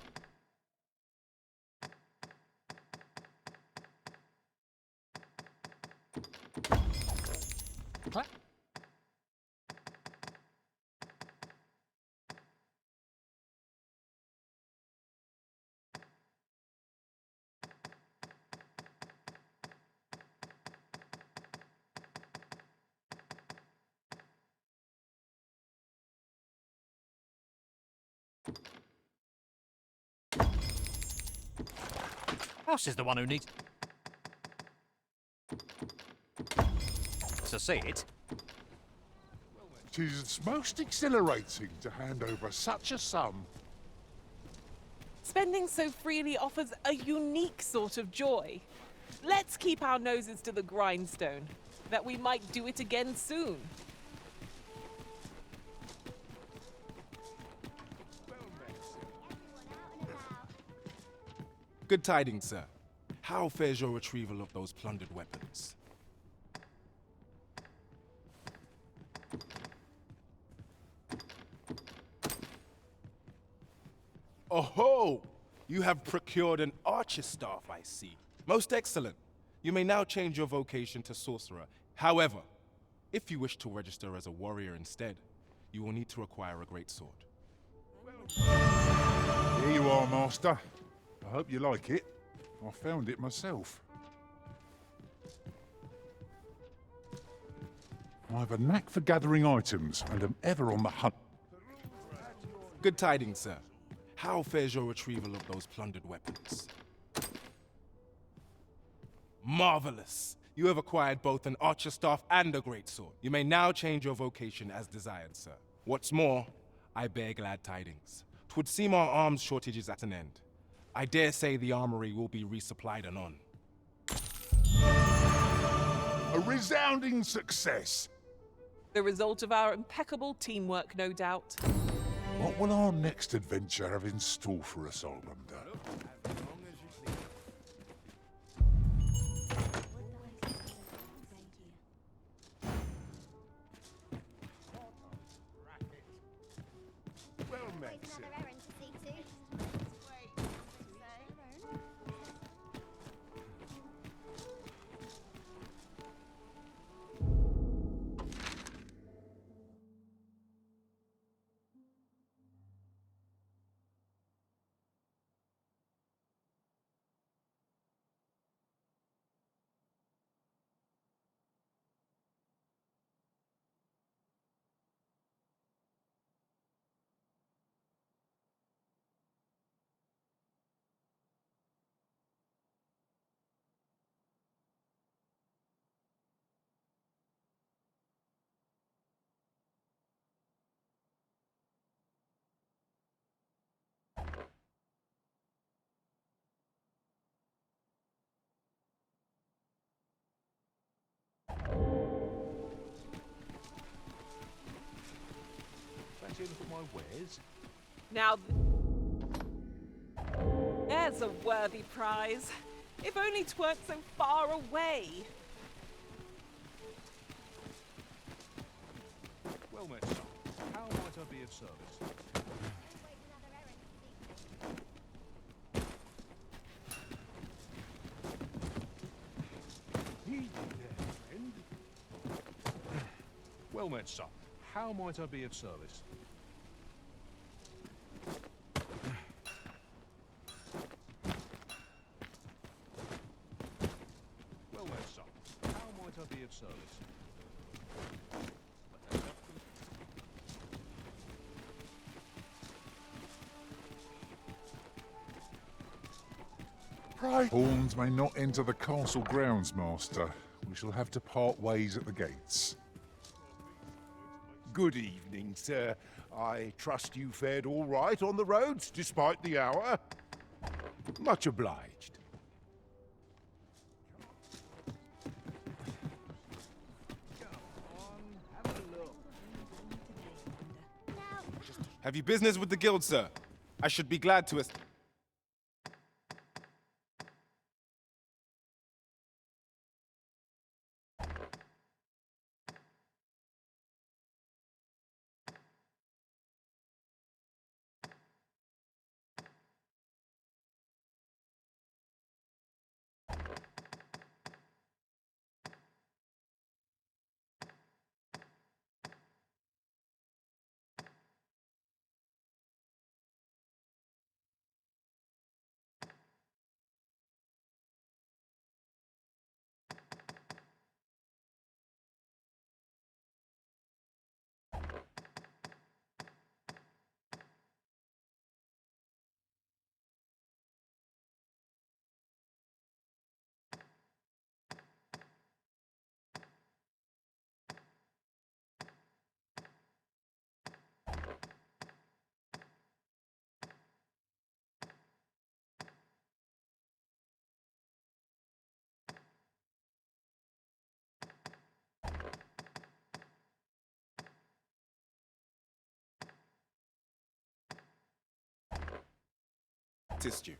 Ross is the one who needs to see it. 'Tis most exhilarating to hand over such a sum. Spending so freely offers a unique sort of joy. Let's keep our noses to the grindstone, that we might do it again soon. Good tidings, sir. How fares your retrieval of those plundered weapons? Oh-ho! You have procured an archer's staff, I see. Most excellent. You may now change your vocation to sorcerer. However, if you wish to register as a warrior instead, you will need to acquire a great sword. Here you are, Master. I hope you like it. I found it myself. I have a knack for gathering items and am ever on the hunt. Good tidings, sir. How fares your retrieval of those plundered weapons? Marvelous! You have acquired both an archer staff and a great sword. You may now change your vocation as desired, sir. What's more, I bear glad tidings. 'Twould seem our arms shortage is at an end. I dare say the armory will be resupplied anon. A resounding success! The result of our impeccable teamwork, no doubt. What will our next adventure have in store for us, I wonder? Well met, sir. Fancy a look at my wares? Now, there's a worthy prize. If only 'tweren't so far away. Well met, sir. How might I be of service? Easy there, friend. Well met, sir. How might I be of service? Well met, sir. How might I be of service? Right. Pawns may not enter the castle grounds, Master. We shall have to part ways at the gates. Good evening, sir. I trust you fared all right on the roads, despite the hour. Much obliged. Have you business with the guild, sir? I should be glad to noticed you.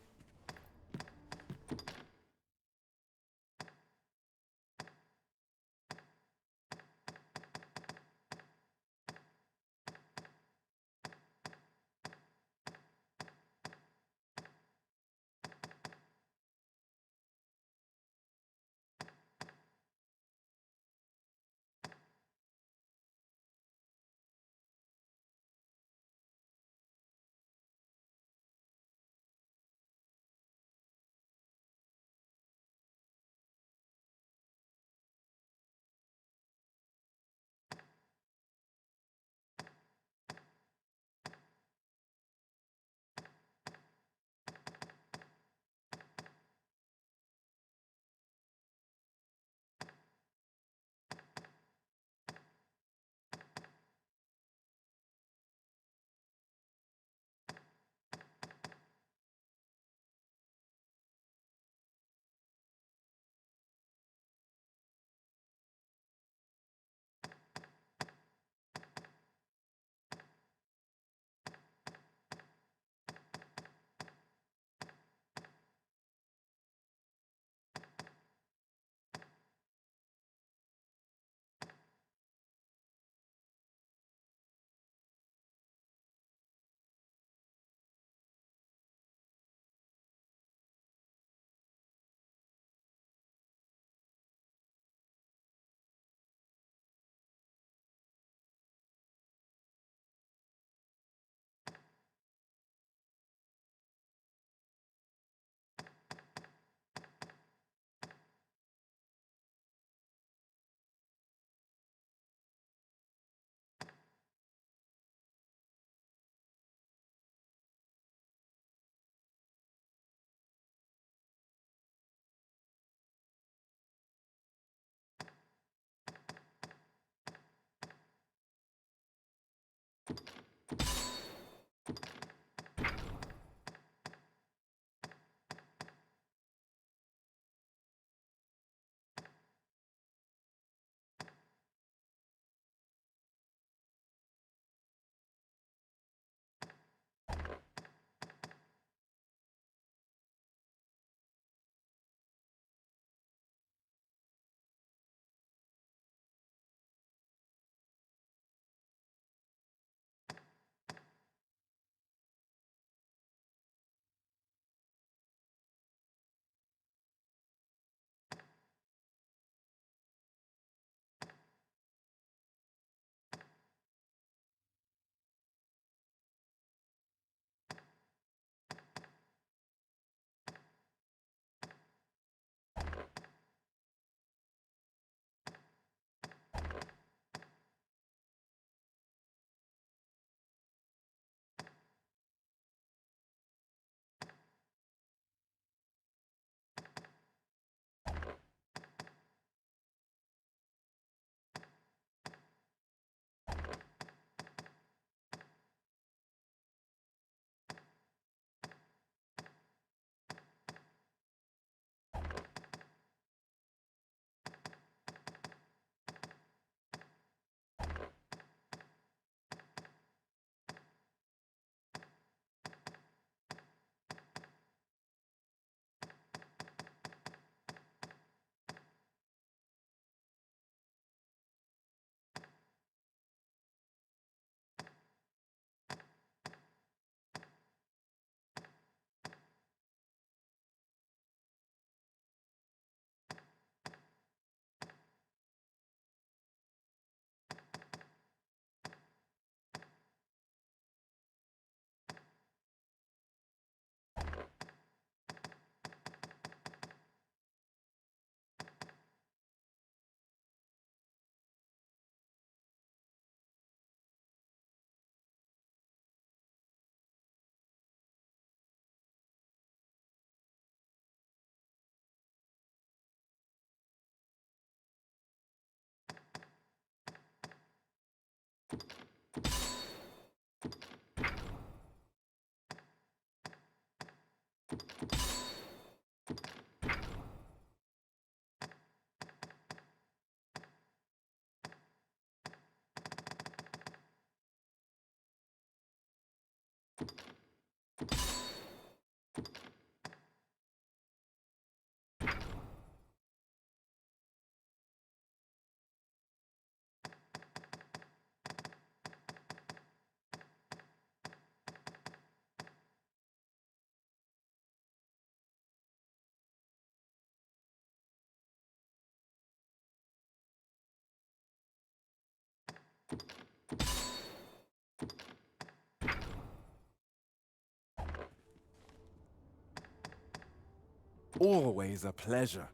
Always a pleasure.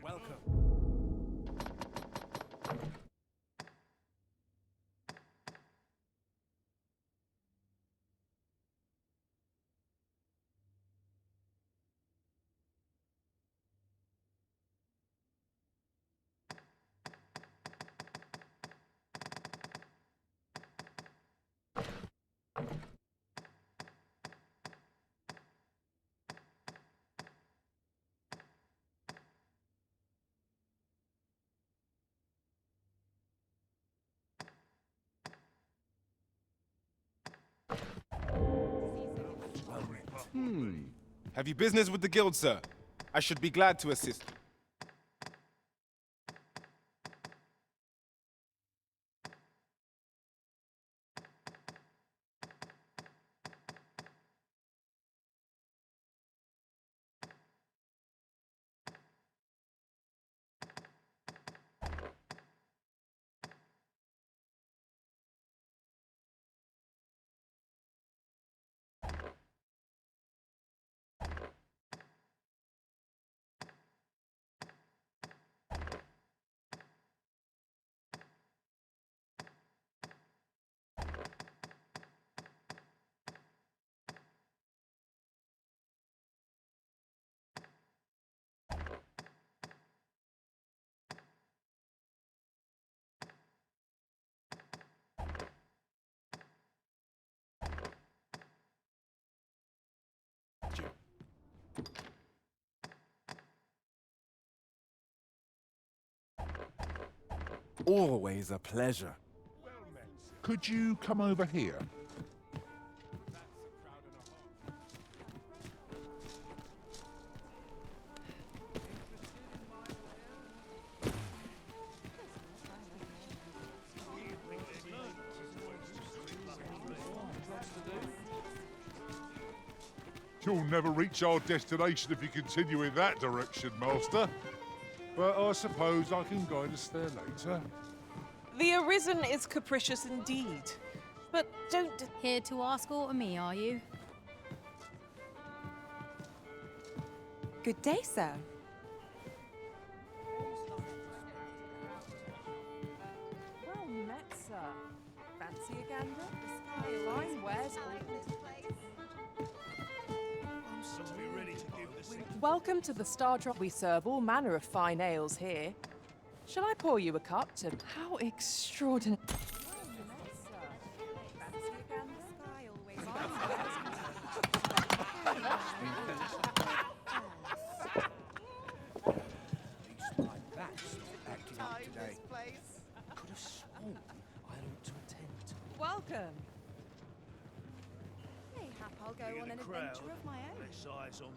Welcome. Have you business with the guild, sir? I should be glad to assist. Always a pleasure. Could you come over here? You'll never reach our destination if you continue in that direction, Master. But I suppose I can guide us there later. The Arisen is capricious indeed. But don't... Here to ask aught of me, are you? Good day, sir. Well met, sir. Fancy a gander? Fine wares. Welcome to the Star Drop. We serve all manner of fine ales here. Shall I pour you a cup to... How extraordinary... Welcome. Mayhap I'll go on an adventure of my own. Less eyes on